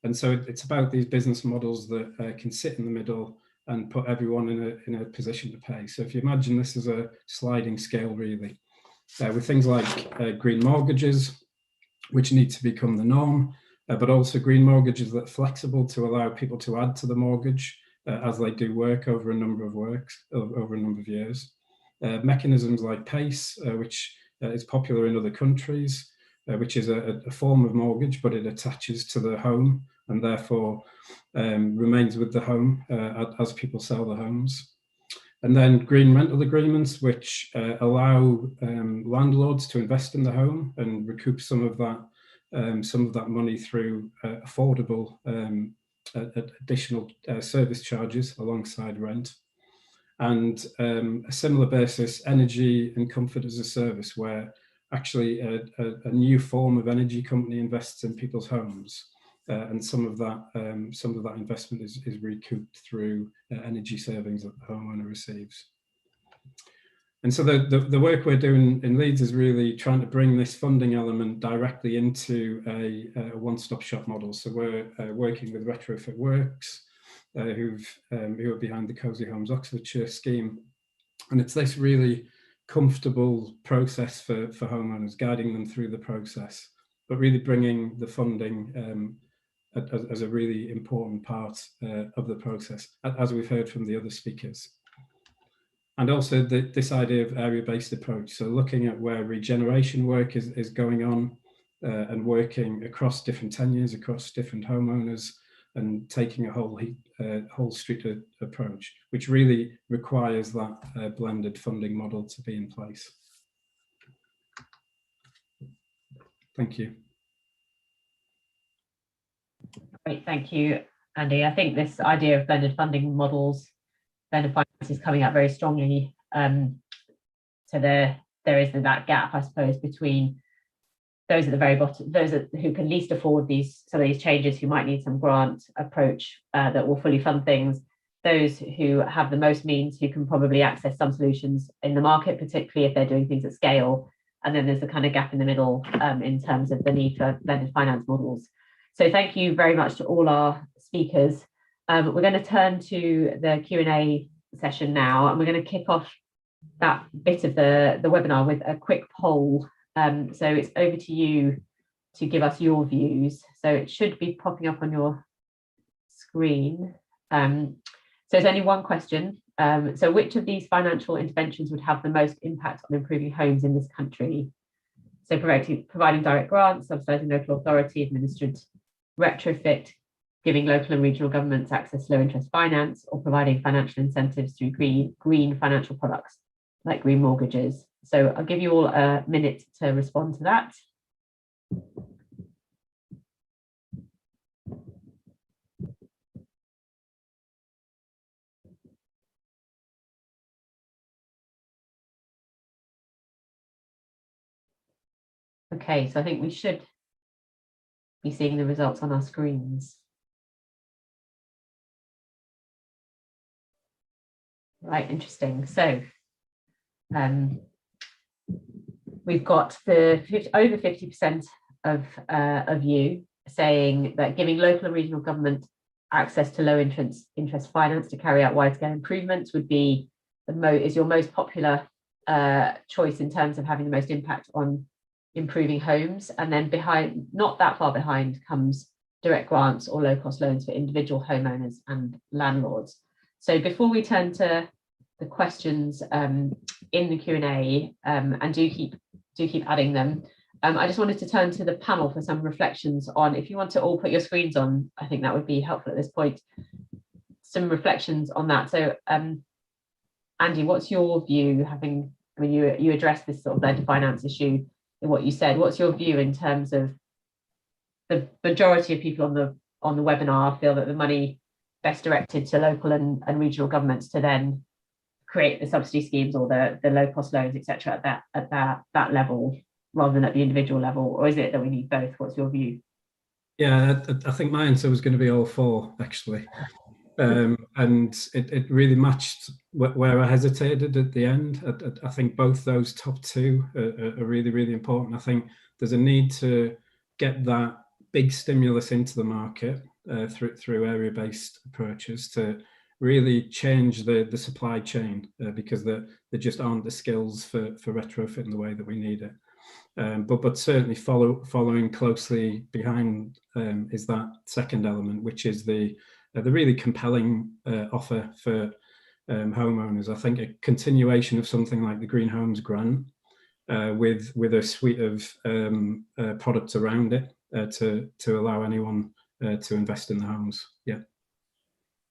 And so it's about these business models that can sit in the middle and put everyone in a position to pay. So if you imagine this as a sliding scale, really, with things like green mortgages, which need to become the norm, but also green mortgages that are flexible to allow people to add to the mortgage as they do work over a number of years. Mechanisms like PACE, which is popular in other countries, which is a form of mortgage, but it attaches to the home and therefore remains with the home as people sell the homes. And then green rental agreements, which allow landlords to invest in the home and recoup some of that money through affordable additional service charges alongside rent. And a similar basis, energy and comfort as a service, where actually a new form of energy company invests in people's homes, and some of that investment is recouped through energy savings that the homeowner receives. And so the work we're doing in Leeds is really trying to bring this funding element directly into a one-stop shop model. So we're working with Retrofit Works, who are behind the Cosy Homes Oxfordshire scheme. And it's this really comfortable process for homeowners, guiding them through the process, but really bringing the funding as a really important part of the process, as we've heard from the other speakers. And also this idea of area-based approach. So looking at where regeneration work is going on and working across different tenures, across different homeowners, and taking a whole street approach, which really requires that blended funding model to be in place. Thank you. Great, thank you, Andy. I think this idea of blended funding models, blended finance is coming up very strongly. So there is that gap, I suppose, between those at the very bottom, who can least afford some of these changes, who might need some grant approach that will fully fund things, those who have the most means, who can probably access some solutions in the market, particularly if they're doing things at scale. And then there's the kind of gap in the middle in terms of the need for blended finance models. So thank you very much to all our speakers. We're going to turn to the Q&A session now, and we're going to kick off that bit of the webinar with a quick poll. So it's over to you to give us your views. So it should be popping up on your screen. So there's only one question. So which of these financial interventions would have the most impact on improving homes in this country? So providing direct grants, subsidising local authority administered retrofit, giving local and regional governments access to low interest finance, or providing financial incentives through green financial products like green mortgages. So I'll give you all a minute to respond to that. Okay, so I think we should be seeing the results on our screens. Right, interesting. So we've got over 50% of you saying that giving local and regional government access to low interest finance to carry out wide-scale improvements would be is your most popular choice in terms of having the most impact on improving homes. And then not that far behind, comes direct grants or low-cost loans for individual homeowners and landlords. So before we turn to the questions in the Q&A, and do keep adding them, I just wanted to turn to the panel for some reflections on, if you want to all put your screens on, I think that would be helpful at this point, some reflections on that. So Andy, what's your view, you addressed this sort of blended finance issue in what you said. What's your view in terms of the majority of people on the webinar feel that the money best directed to local and regional governments to then create the subsidy schemes or the low cost loans, etc., at that level rather than at the individual level? Or is it that we need both? What's your view? Yeah, I think my answer was going to be all four, actually. And it really matched where I hesitated at the end. I think both those top two are really, really important. I think there's a need to get that big stimulus into the market through area-based approaches to really change the supply chain because there just aren't the skills for retrofit in the way that we need it. But certainly following closely behind is that second element, which is the really compelling offer for homeowners. I think a continuation of something like the Green Homes Grant with a suite of products around it to allow anyone to invest in the homes. Yeah.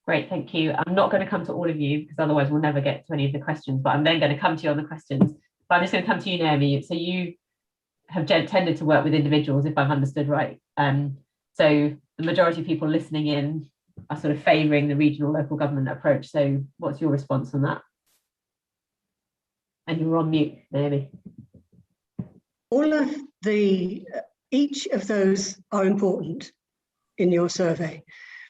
Great, thank you. I'm not going to come to all of you because otherwise we'll never get to any of the questions, but I'm then going to come to you on the questions. But I'm just going to come to you, Naomi. So you have tended to work with individuals, if I've understood right. So the majority of people listening in are sort of favouring the regional local government approach. So what's your response on that? And you're on mute, Naomi. All of each of those are important in your survey,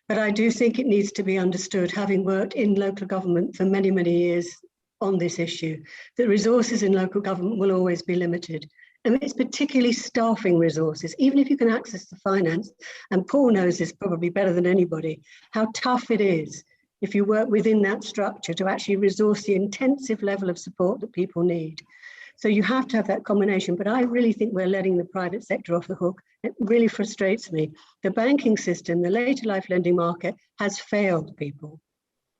but I do think it needs to be understood, having worked in local government for many, many years on this issue, that resources in local government will always be limited. And it's particularly staffing resources, even if you can access the finance, and Paul knows this probably better than anybody, how tough it is if you work within that structure to actually resource the intensive level of support that people need. So you have to have that combination, but I really think we're letting the private sector off the hook. It really frustrates me. The banking system, the later life lending market has failed people.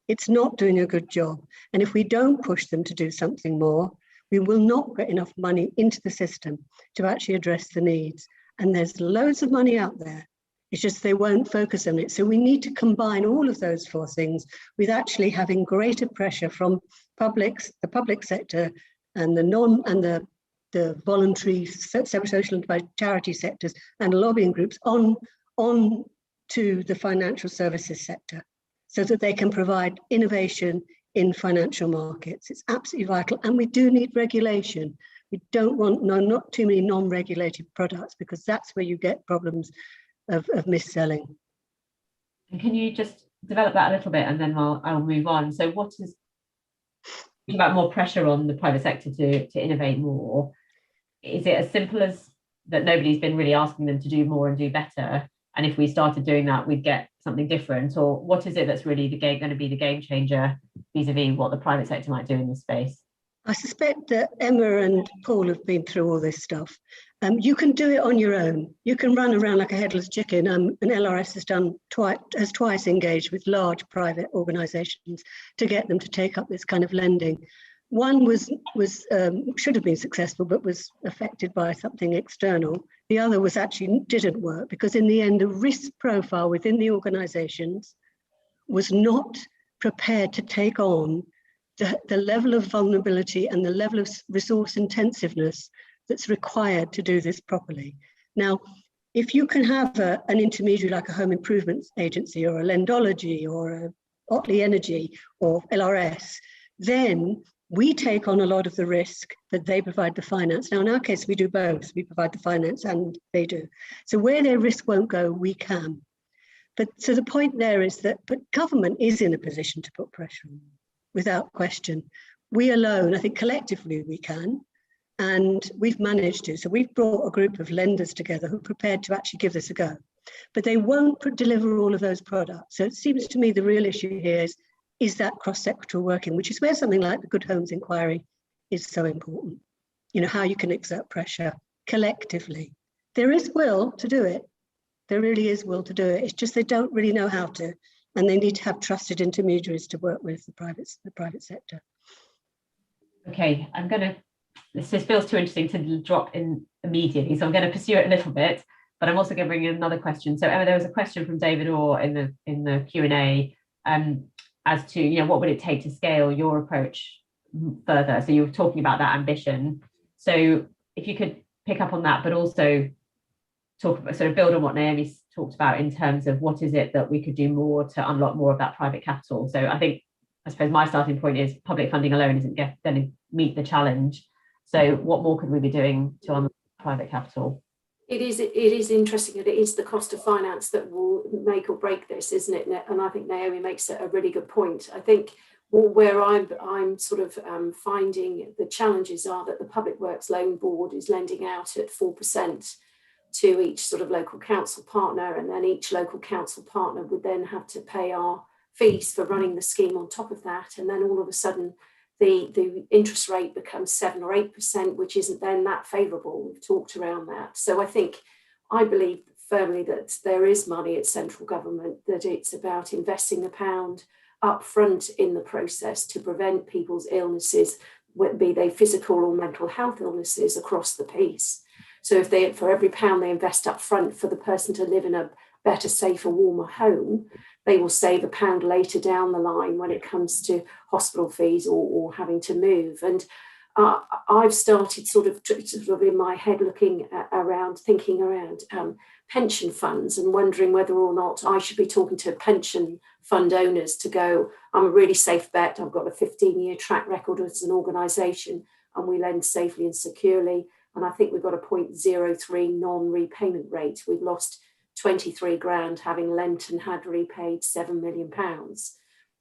It's not doing a good job. And if we don't push them to do something more, we will not get enough money into the system to actually address the needs. And there's loads of money out there. It's just they won't focus on it. So we need to combine all of those four things with actually having greater pressure from the public sector and the voluntary social and charity sectors and lobbying groups on to the financial services sector, so that they can provide innovation in financial markets. It's absolutely vital. And we do need regulation. We don't want not too many non-regulated products, because that's where you get problems of mis-selling. And can you just develop that a little bit, and then I'll move on. So what is about more pressure on the private sector to innovate more? Is it as simple as that nobody's been really asking them to do more and do better, and if we started doing that we'd get something different? Or what is it that's really going to be the game changer vis-a-vis what the private sector might do in this space? I suspect that Emma and Paul have been through all this stuff. You can do it on your own. You can run around like a headless chicken. And LRS has twice engaged with large private organisations to get them to take up this kind of lending. One should have been successful, but was affected by something external. The other didn't work, because in the end, the risk profile within the organisations was not prepared to take on the level of vulnerability and the level of resource intensiveness that's required to do this properly. Now, if you can have an intermediary like a home improvement agency or a Lendology or a Otley Energy or LRS, then we take on a lot of the risk that they provide the finance. Now, in our case, we do both. We provide the finance and they do. So where their risk won't go, we can. But so the point there is that, but government is in a position to put pressure on, without question. We alone, I think collectively we can, and we've managed to. So we've brought a group of lenders together who are prepared to actually give this a go, but they won't deliver all of those products. So it seems to me the real issue here is that cross-sectoral working, which is where something like the Good Homes Inquiry is so important. You know, how you can exert pressure collectively. There is will to do it. There really is will to do it. It's just they don't really know how to, and they need to have trusted intermediaries to work with the private sector. Okay, this feels too interesting to drop in immediately, so I'm going to pursue it a little bit, but I'm also going to bring in another question. So Emma, there was a question from David Orr in the Q&A as to, you know, what would it take to scale your approach further? So you were talking about that ambition. So if you could pick up on that, but also talk about, sort of build on what Naomi talked about in terms of what is it that we could do more to unlock more of that private capital. So I suppose my starting point is public funding alone isn't going to meet the challenge. So what more could we be doing to unlock private capital? It is interesting that it is the cost of finance that will make or break this, isn't it? And I think Naomi makes a really good point. I think where I'm sort of finding the challenges are that the Public Works Loan Board is lending out at 4% to each sort of local council partner, and then each local council partner would then have to pay our fees for running the scheme on top of that, and then all of a sudden the interest rate becomes 7 or 8%, which isn't then that favourable. We've talked around that. So I believe firmly that there is money at central government, that it's about investing the pound up front in the process to prevent people's illnesses, be they physical or mental health illnesses, across the piece. So if for every pound they invest up front for the person to live in a better, safer, warmer home, they will save £1 later down the line when it comes to hospital fees or having to move. And I've started sort of in my head thinking around pension funds and wondering whether or not I should be talking to pension fund owners to go, I'm a really safe bet. I've got a 15-year track record as an organisation and we lend safely and securely. And I think we've got a 0.03 non-repayment rate. We've lost 23 grand having lent and had repaid £7 million.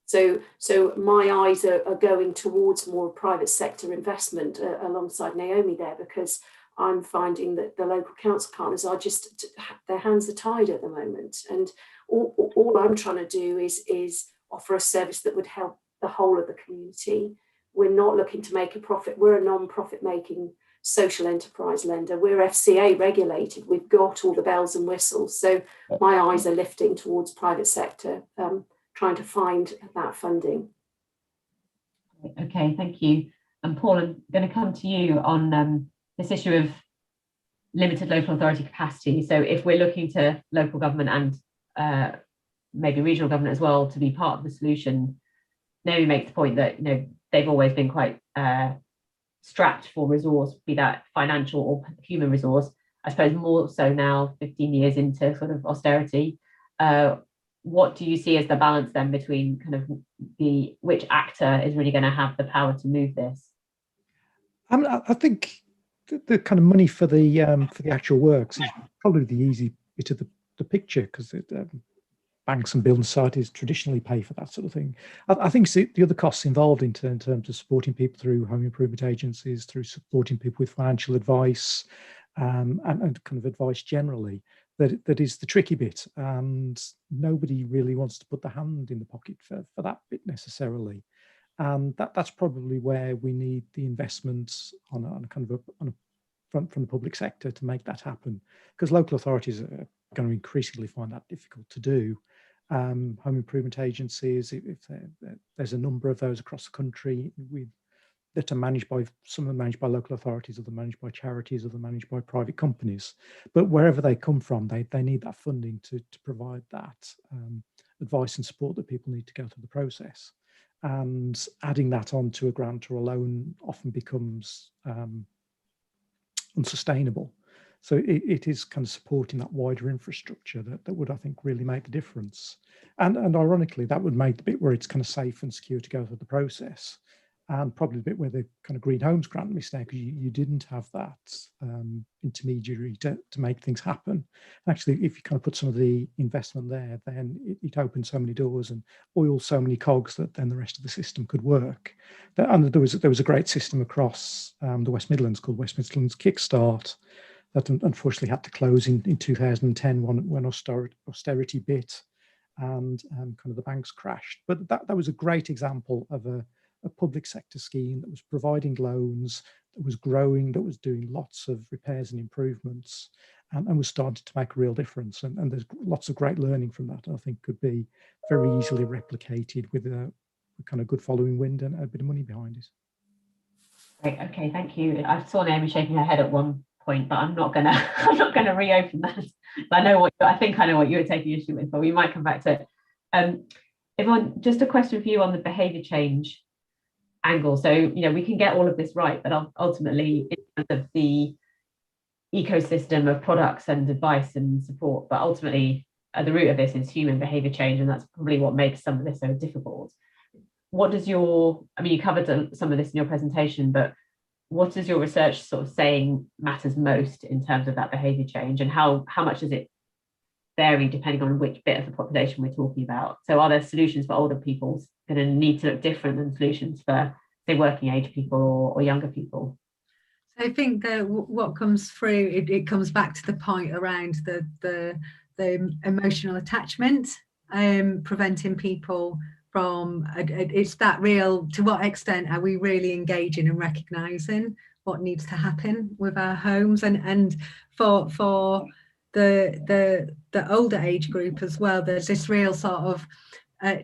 So my eyes are going towards more private sector investment alongside Naomi there, because I'm finding that the local council partners are just, their hands are tied at the moment. And all I'm trying to do is offer a service that would help the whole of the community. We're not looking to make a profit. We're a non-profit making social enterprise lender. We're FCA regulated. We've got all the bells and whistles. So my eyes are lifting towards private sector, trying to find that funding. Okay, thank you. And Paul, I'm going to come to you on this issue of limited local authority capacity. So if we're looking to local government and maybe regional government as well to be part of the solution, Naomi makes the point that they've always been quite strapped for resource, be that financial or human resource. I suppose more so now, 15 years into sort of austerity. What do you see as the balance then between kind of which actor is really going to have the power to move this? I think the kind of money for the actual works is probably the easy bit of the picture, because banks and building societies traditionally pay for that sort of thing. I think the other costs involved in terms of supporting people through home improvement agencies, through supporting people with financial advice, and kind of advice generally, that is the tricky bit, and nobody really wants to put the hand in the pocket for that bit necessarily. And that's probably where we need the investments on a front from the public sector to make that happen, because local authorities are going to increasingly find that difficult to do. Home improvement agencies, if there's a number of those across the country that are managed by, some are managed by local authorities, other managed by charities, other managed by private companies. But wherever they come from, they need that funding to provide that advice and support that people need to go through the process. And adding that onto a grant or a loan often becomes unsustainable. So it is kind of supporting that wider infrastructure that would, I think, really make the difference. And ironically, that would make the bit where it's kind of safe and secure to go through the process, and probably the bit where the kind of Green Homes grant missed out, because you didn't have that intermediary to make things happen. And actually, if you kind of put some of the investment there, then it opened so many doors and oiled so many cogs that then the rest of the system could work. And there was a great system across the West Midlands called West Midlands Kickstart, that unfortunately had to close in 2010 when austerity bit and kind of the banks crashed. But that was a great example of a public sector scheme that was providing loans, that was growing, that was doing lots of repairs and improvements, and was starting to make a real difference. And there's lots of great learning from that, I think, could be very easily replicated with a kind of good following wind and a bit of money behind it. Great, okay, thank you. I saw Naomi shaking her head at one point, but I'm not gonna reopen that. I think I know what you were taking issue with, but we might come back to it. Yvonne, just a question for you on the behaviour change angle. So we can get all of this right, but ultimately in terms of the ecosystem of products and advice and support, but ultimately at the root of this is human behaviour change, and that's probably what makes some of this so difficult. What does you covered some of this in your presentation, but what does your research sort of saying matters most in terms of that behaviour change, and how much does it vary depending on which bit of the population we're talking about? So are there solutions for older people going to need to look different than solutions for, say, working age people or younger people? So I think that what comes through, it comes back to the point around the emotional attachment, preventing people from, it's that real, to what extent are we really engaging and recognising what needs to happen with our homes, and for the older age group as well, there's this real sort of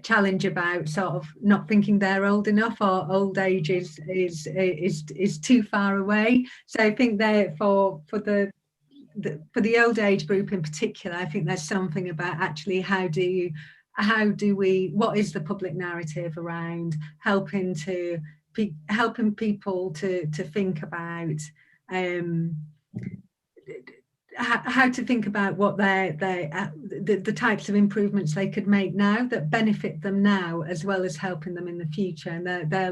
challenge about sort of not thinking they're old enough, or old age is too far away. So I think that for the old age group in particular, I think there's something about actually how do we, what is the public narrative around helping to helping people to think about how to think about what the types of improvements they could make now that benefit them now, as well as helping them in the future. And there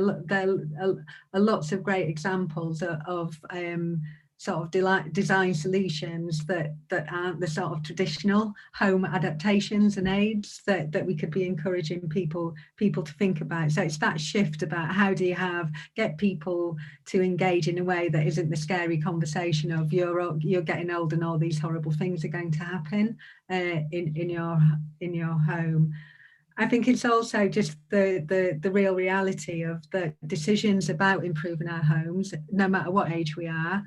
are lots of great examples of sort of design solutions that aren't the sort of traditional home adaptations and aids that we could be encouraging people to think about. So it's that shift about how do you get people to engage in a way that isn't the scary conversation of you're getting old and all these horrible things are going to happen in your home. I think it's also just the real reality of the decisions about improving our homes, no matter what age we are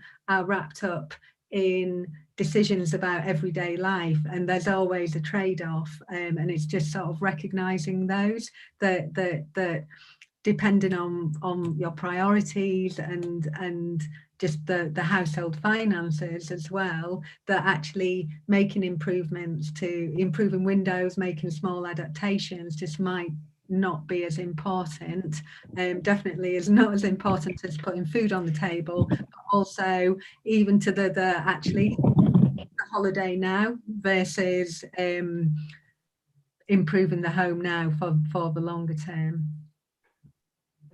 wrapped up in decisions about everyday life, and there's always a trade-off, and it's just sort of recognizing those that depending on your priorities and just the household finances as well, that actually making improvements to improving windows, making small adaptations just might not be as important. Definitely is not as important as putting food on the table, but also even to the actually the holiday now versus improving the home now for the longer term.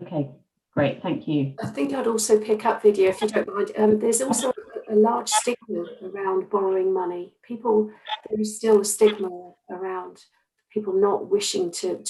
Okay, great, thank you. I think I'd also pick up video, if you don't mind. There's also a large stigma around borrowing money. There is still a stigma around people not wishing to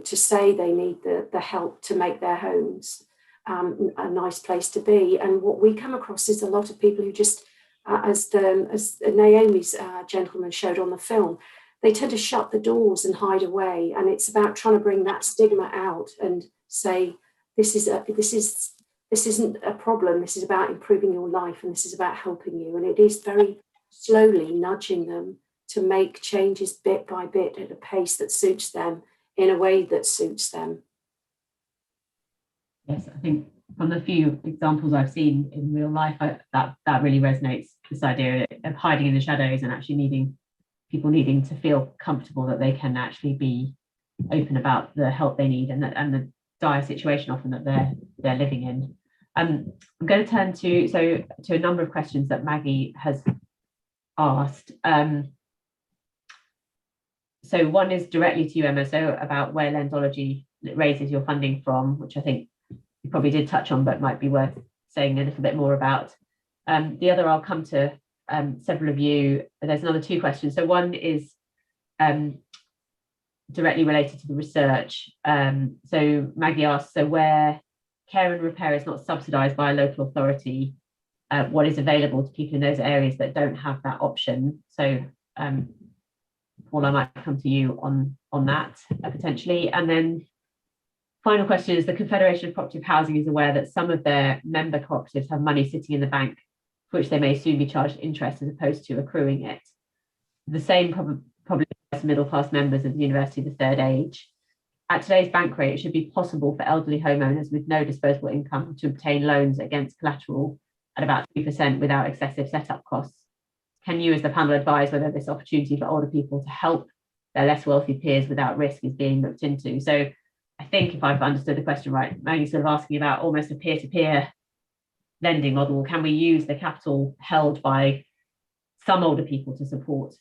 say they need the help to make their homes a nice place to be. And what we come across is a lot of people who just, as Naomi's gentleman showed on the film, they tend to shut the doors and hide away. And it's about trying to bring that stigma out and say, this isn't a problem. This is about improving your life, and this is about helping you. And it is very slowly nudging them to make changes bit by bit at a pace that suits them, in a way that suits them. Yes, I think from the few examples I've seen in real life, that really resonates. This idea of hiding in the shadows and actually people needing to feel comfortable that they can actually be open about the help they need and the dire situation often that they're living in. I'm going to turn to a number of questions that Maggie has asked. So one is directly to you, Emma, so about where Lendology raises your funding from, which I think you probably did touch on, but might be worth saying a little bit more about. The other, I'll come to several of you. There's another two questions. So one is directly related to the research. So Maggie asks, so where care and repair is not subsidised by a local authority, what is available to people in those areas that don't have that option? So Paul, I might come to you on that potentially. And then final question is, the Confederation of Cooperative Housing is aware that some of their member cooperatives have money sitting in the bank for which they may soon be charged interest as opposed to accruing it. The same probably applies to middle class members of the University of the Third Age. At today's bank rate, it should be possible for elderly homeowners with no disposable income to obtain loans against collateral at about 3% without excessive setup costs. Can you as the panel advise whether this opportunity for older people to help their less wealthy peers without risk is being looked into? So I think if I've understood the question right, Maggie's sort of asking about almost a peer-to-peer lending model. Can we use the capital held by some older people to support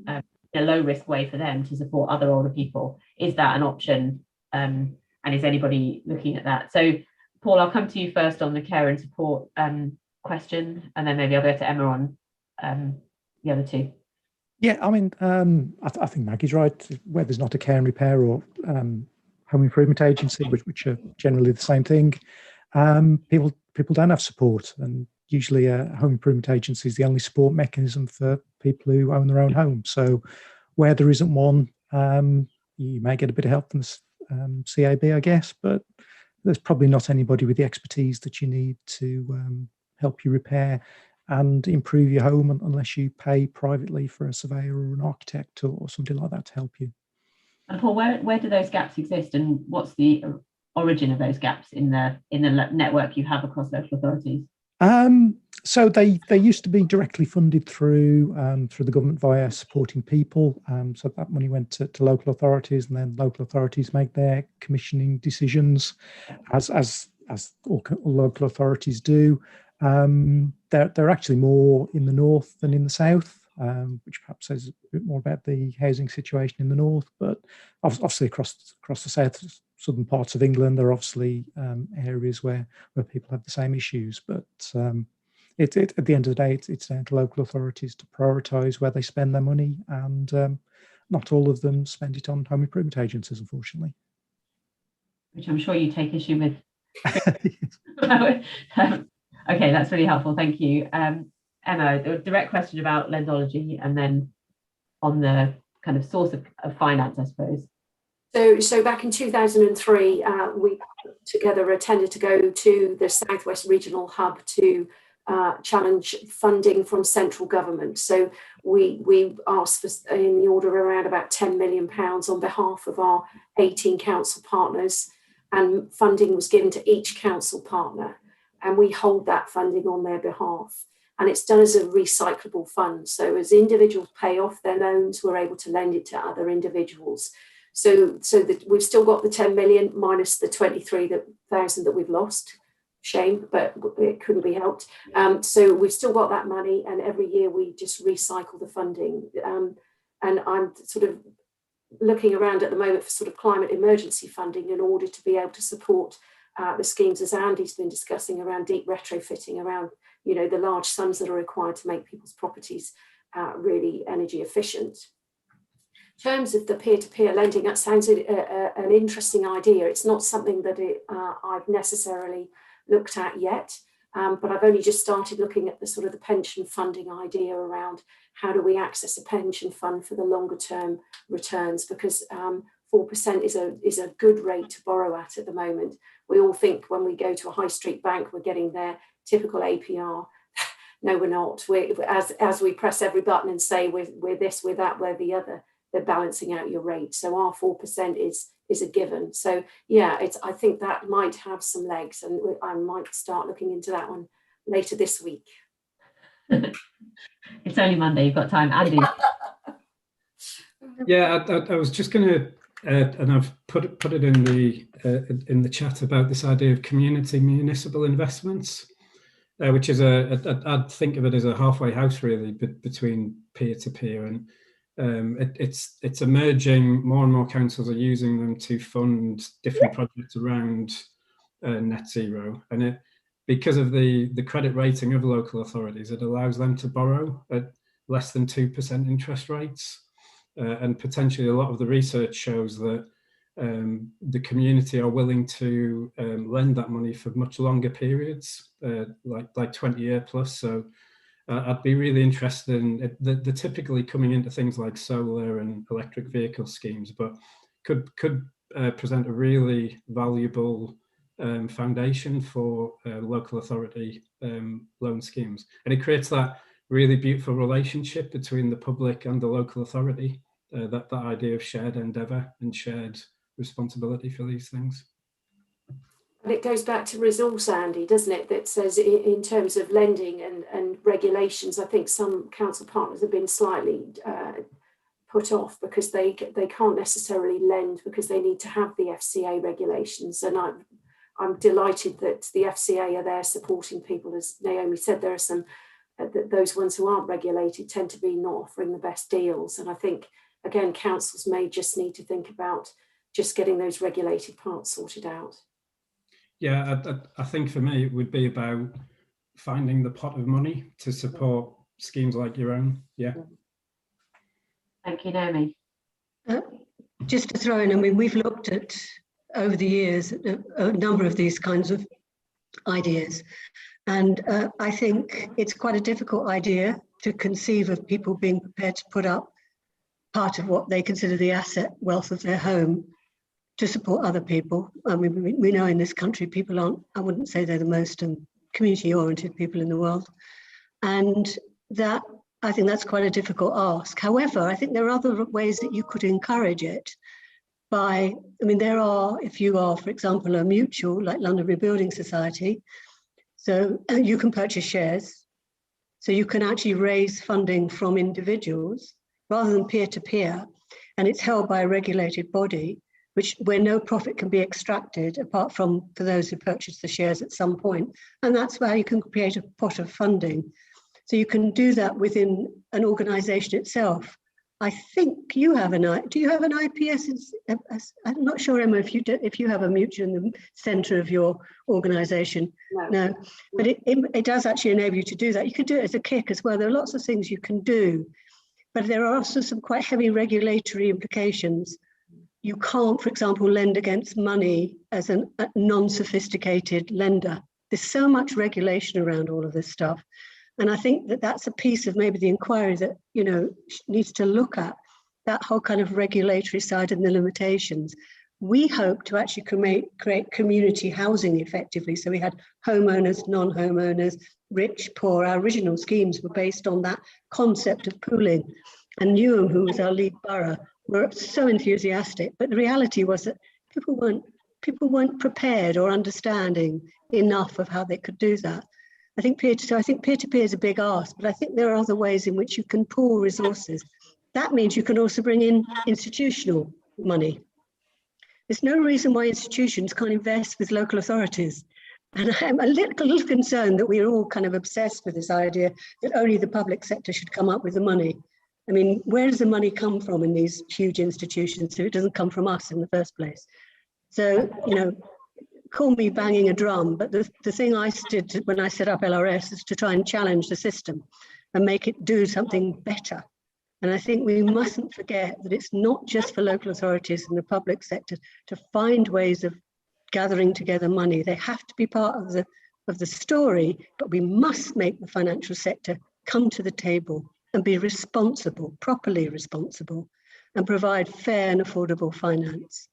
a low risk way for them to support other older people? Is that an option? And is anybody looking at that? So Paul, I'll come to you first on the care and support question, and then maybe I'll go to Emma on the other two. Yeah, I mean, I think Maggie's right. Where there's not a care and repair or home improvement agency, which are generally the same thing, people don't have support, and usually a home improvement agency is the only support mechanism for people who own their own home. So where there isn't one, you may get a bit of help from the CAB, I guess, but there's probably not anybody with the expertise that you need to help you repair and improve your home unless you pay privately for a surveyor or an architect or something like that to help you. And Paul, where do those gaps exist, and what's the origin of those gaps in the network you have across local authorities? So they used to be directly funded through the government via supporting people. So that money went to local authorities, and then local authorities make their commissioning decisions, as all local authorities do. They're actually more in the north than in the south, which perhaps says a bit more about the housing situation in the north. But obviously across the southern parts of England, there are obviously areas where people have the same issues. But at the end of the day, it's down to local authorities to prioritise where they spend their money, and not all of them spend it on home improvement agencies, unfortunately. Which I'm sure you take issue with. Okay, that's really helpful. Thank you. Emma, the direct question about Lendology, and then on the kind of source of finance, I suppose. So back in 2003, we together attended to go to the Southwest Regional Hub to challenge funding from central government. So we asked for in the order of around about £10 million on behalf of our 18 council partners, and funding was given to each council partner, and we hold that funding on their behalf. And it's done as a recyclable fund. So as individuals pay off their loans, we're able to lend it to other individuals. So that we've still got the 10 million minus the 23,000 that we've lost. Shame, but it couldn't be helped. So we've still got that money, and every year we just recycle the funding. And I'm sort of looking around at the moment for sort of climate emergency funding in order to be able to support the schemes, as Andy's been discussing, around deep retrofitting, around the large sums that are required to make people's properties really energy efficient. In terms of the peer-to-peer lending, that sounds an interesting idea. It's not something that I've necessarily looked at yet, but I've only just started looking at the sort of the pension funding idea around how do we access a pension fund for the longer term returns, because 4% is a good rate to borrow at the moment. We all think when we go to a high street bank, we're getting their typical APR. No, we're not. As we press every button and say we're this, we're that, we're the other, they're balancing out your rate. So our 4% is a given. So yeah, I think that might have some legs, and I might start looking into that one later this week. It's only Monday, you've got time. Andy. Yeah, I was just going to, and I've put it in the chat about this idea of community municipal investments, which is I'd think of it as a halfway house really between peer-to-peer, and it's emerging. More and more councils are using them to fund different projects around net zero, and because of the credit rating of local authorities, it allows them to borrow at less than 2% interest rates. And potentially a lot of the research shows that the community are willing to lend that money for much longer periods, like 20-year plus. So I'd be really interested in they're typically coming into things like solar and electric vehicle schemes, but could present a really valuable foundation for local authority loan schemes. And it creates that really beautiful relationship between the public and the local authority, that idea of shared endeavour and shared responsibility for these things. And it goes back to resource, Andy, doesn't it? That says in terms of lending and regulations, I think some council partners have been slightly put off because they can't necessarily lend because they need to have the FCA regulations. And I'm delighted that the FCA are there supporting people. As Naomi said, there are some, those ones who aren't regulated tend to be not offering the best deals. And I think, again, councils may just need to think about just getting those regulated parts sorted out. Yeah, I think for me, it would be about finding the pot of money to support schemes like your own. Yeah. Thank you, Naomi. Just to throw in, I mean, we've looked at, over the years, a number of these kinds of ideas. And I think it's quite a difficult idea to conceive of people being prepared to put up part of what they consider the asset wealth of their home to support other people. I mean, we know in this country, people aren't, I wouldn't say they're the most community-oriented people in the world. And that, I think that's quite a difficult ask. However, I think there are other ways that you could encourage it by, I mean, there are, if you are, for example, a mutual like London Rebuilding Society, so you can purchase shares So you can actually raise funding from individuals rather than peer-to-peer, and it's held by a regulated body, where no profit can be extracted apart from for those who purchase the shares at some point. And that's where you can create a pot of funding. So you can do that within an organisation itself. I think you have do you have an IPS? I'm not sure, Emma, if you have a mutual in the centre of your organisation. No, but it does actually enable you to do that. You can do it as a kick as well. There are lots of things you can do, but there are also some quite heavy regulatory implications. You can't, for example, lend against money as a non-sophisticated lender. There's so much regulation around all of this stuff. And I think that that's a piece of maybe the inquiry that, needs to look at that whole kind of regulatory side and the limitations. We hope to actually create community housing effectively. So we had homeowners, non-homeowners, rich, poor. Our original schemes were based on that concept of pooling. And Newham, who was our lead borough, were so enthusiastic. But the reality was that people weren't prepared or understanding enough of how they could do that. I think peer-to-peer is a big ask, but I think there are other ways in which you can pool resources. That means you can also bring in institutional money. There's no reason why institutions can't invest with local authorities. And I'm a little concerned that we are all kind of obsessed with this idea that only the public sector should come up with the money. I mean, where does the money come from in these huge institutions if it doesn't come from us in the first place? So, call me banging a drum, but the thing I did when I set up LRS is to try and challenge the system and make it do something better. And I think we mustn't forget that it's not just for local authorities and the public sector to find ways of gathering together money. They have to be part of the story, but we must make the financial sector come to the table and be responsible, properly responsible, and provide fair and affordable finance.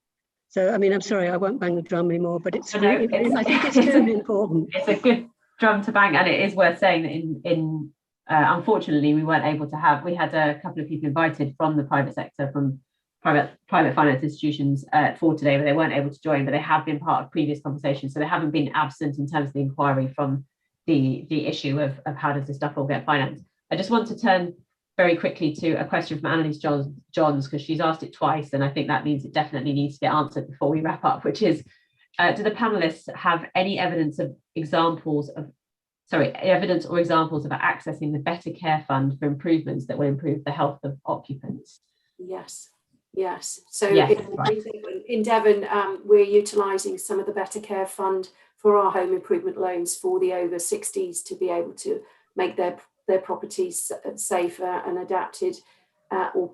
So, I mean, I'm sorry, I won't bang the drum anymore, but I think it's terribly important. It's a good drum to bang, and it is worth saying that unfortunately, we weren't able to have, we had a couple of people invited from the private sector, from private finance institutions for today, but they weren't able to join, but they have been part of previous conversations. So they haven't been absent in terms of the inquiry from the issue of how does this stuff all get financed. I just want to turn very quickly to a question from Annalise Johns, because she's asked it twice, and I think that means it definitely needs to get answered before we wrap up, which is, do the panelists have any evidence or examples of accessing the Better Care Fund for improvements that will improve the health of occupants? Yes. So in Devon, we're utilising some of the Better Care Fund for our home improvement loans for the over 60s to be able to make their properties safer and adapted or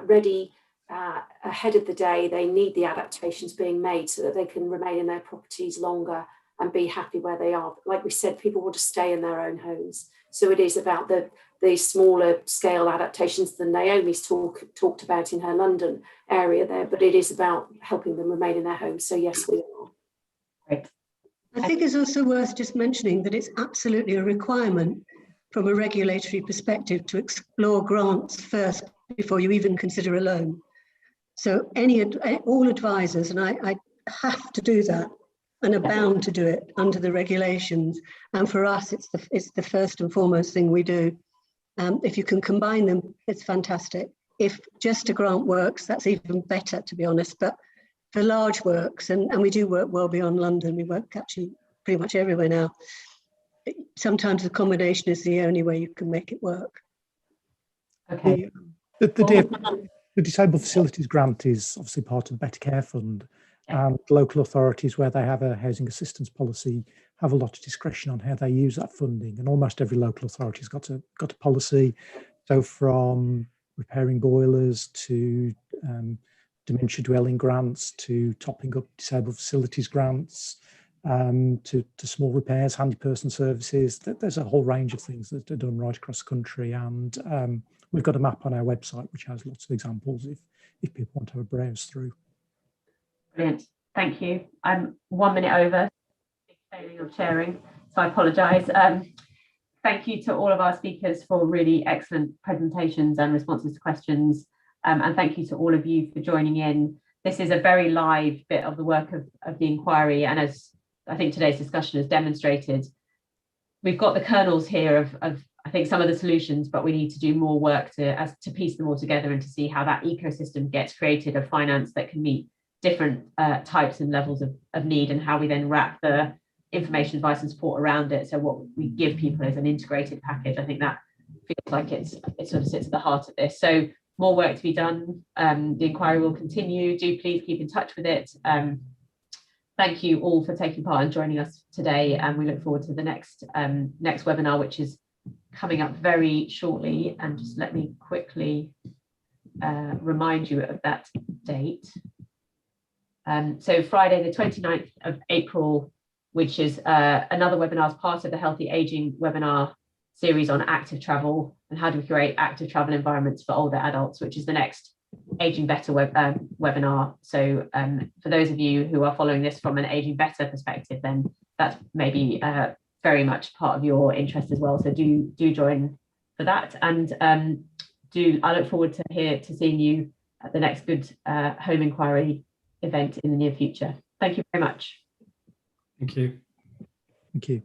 ready ahead of the day. They need the adaptations being made so that they can remain in their properties longer and be happy where they are. Like we said, people want to stay in their own homes. So it is about the smaller scale adaptations that Naomi's talked about in her London area there, but it is about helping them remain in their homes. So yes, we are. Great. I think it's also worth just mentioning that it's absolutely a requirement from a regulatory perspective to explore grants first before you even consider a loan. So all advisors, and I have to do that and are bound to do it under the regulations. And for us, it's the first and foremost thing we do. If you can combine them, it's fantastic. If just a grant works, that's even better, to be honest. But for large works, and we do work well beyond London, we work actually pretty much everywhere now. Sometimes accommodation is the only way you can make it work. Okay. The Disabled Facilities Grant is obviously part of the Better Care Fund, and local authorities where they have a housing assistance policy have a lot of discretion on how they use that funding, and almost every local authority has got a policy. So from repairing boilers to dementia dwelling grants to topping up disabled facilities grants, to small repairs, handy person services. There's a whole range of things that are done right across the country, and we've got a map on our website which has lots of examples if people want to have a browse through. Brilliant, thank you. I'm 1 minute over, big failing of chairing, so I apologise. Thank you to all of our speakers for really excellent presentations and responses to questions, and thank you to all of you for joining in. This is a very live bit of the work of the inquiry, and as I think today's discussion has demonstrated, we've got the kernels here of I think, some of the solutions, but we need to do more work to piece them all together and to see how that ecosystem gets created of finance that can meet different types and levels of need, and how we then wrap the information, advice and support around it. So what we give people is an integrated package. I think that feels like it sort of sits at the heart of this. So more work to be done. The inquiry will continue. Do please keep in touch with it. Thank you all for taking part and joining us today, and we look forward to the next webinar, which is coming up very shortly. And just let me quickly remind you of that date. So Friday the 29th of April, which is another webinar as part of the Healthy Aging webinar series on active travel and how do we create active travel environments for older adults, which is the next Aging Better webinar. So for those of you who are following this from an Aging Better perspective, then that's maybe very much part of your interest as well. So do join for that, and I look forward to seeing you at the next Good Home Inquiry event in the near future. Thank you very much. Thank you. Thank you.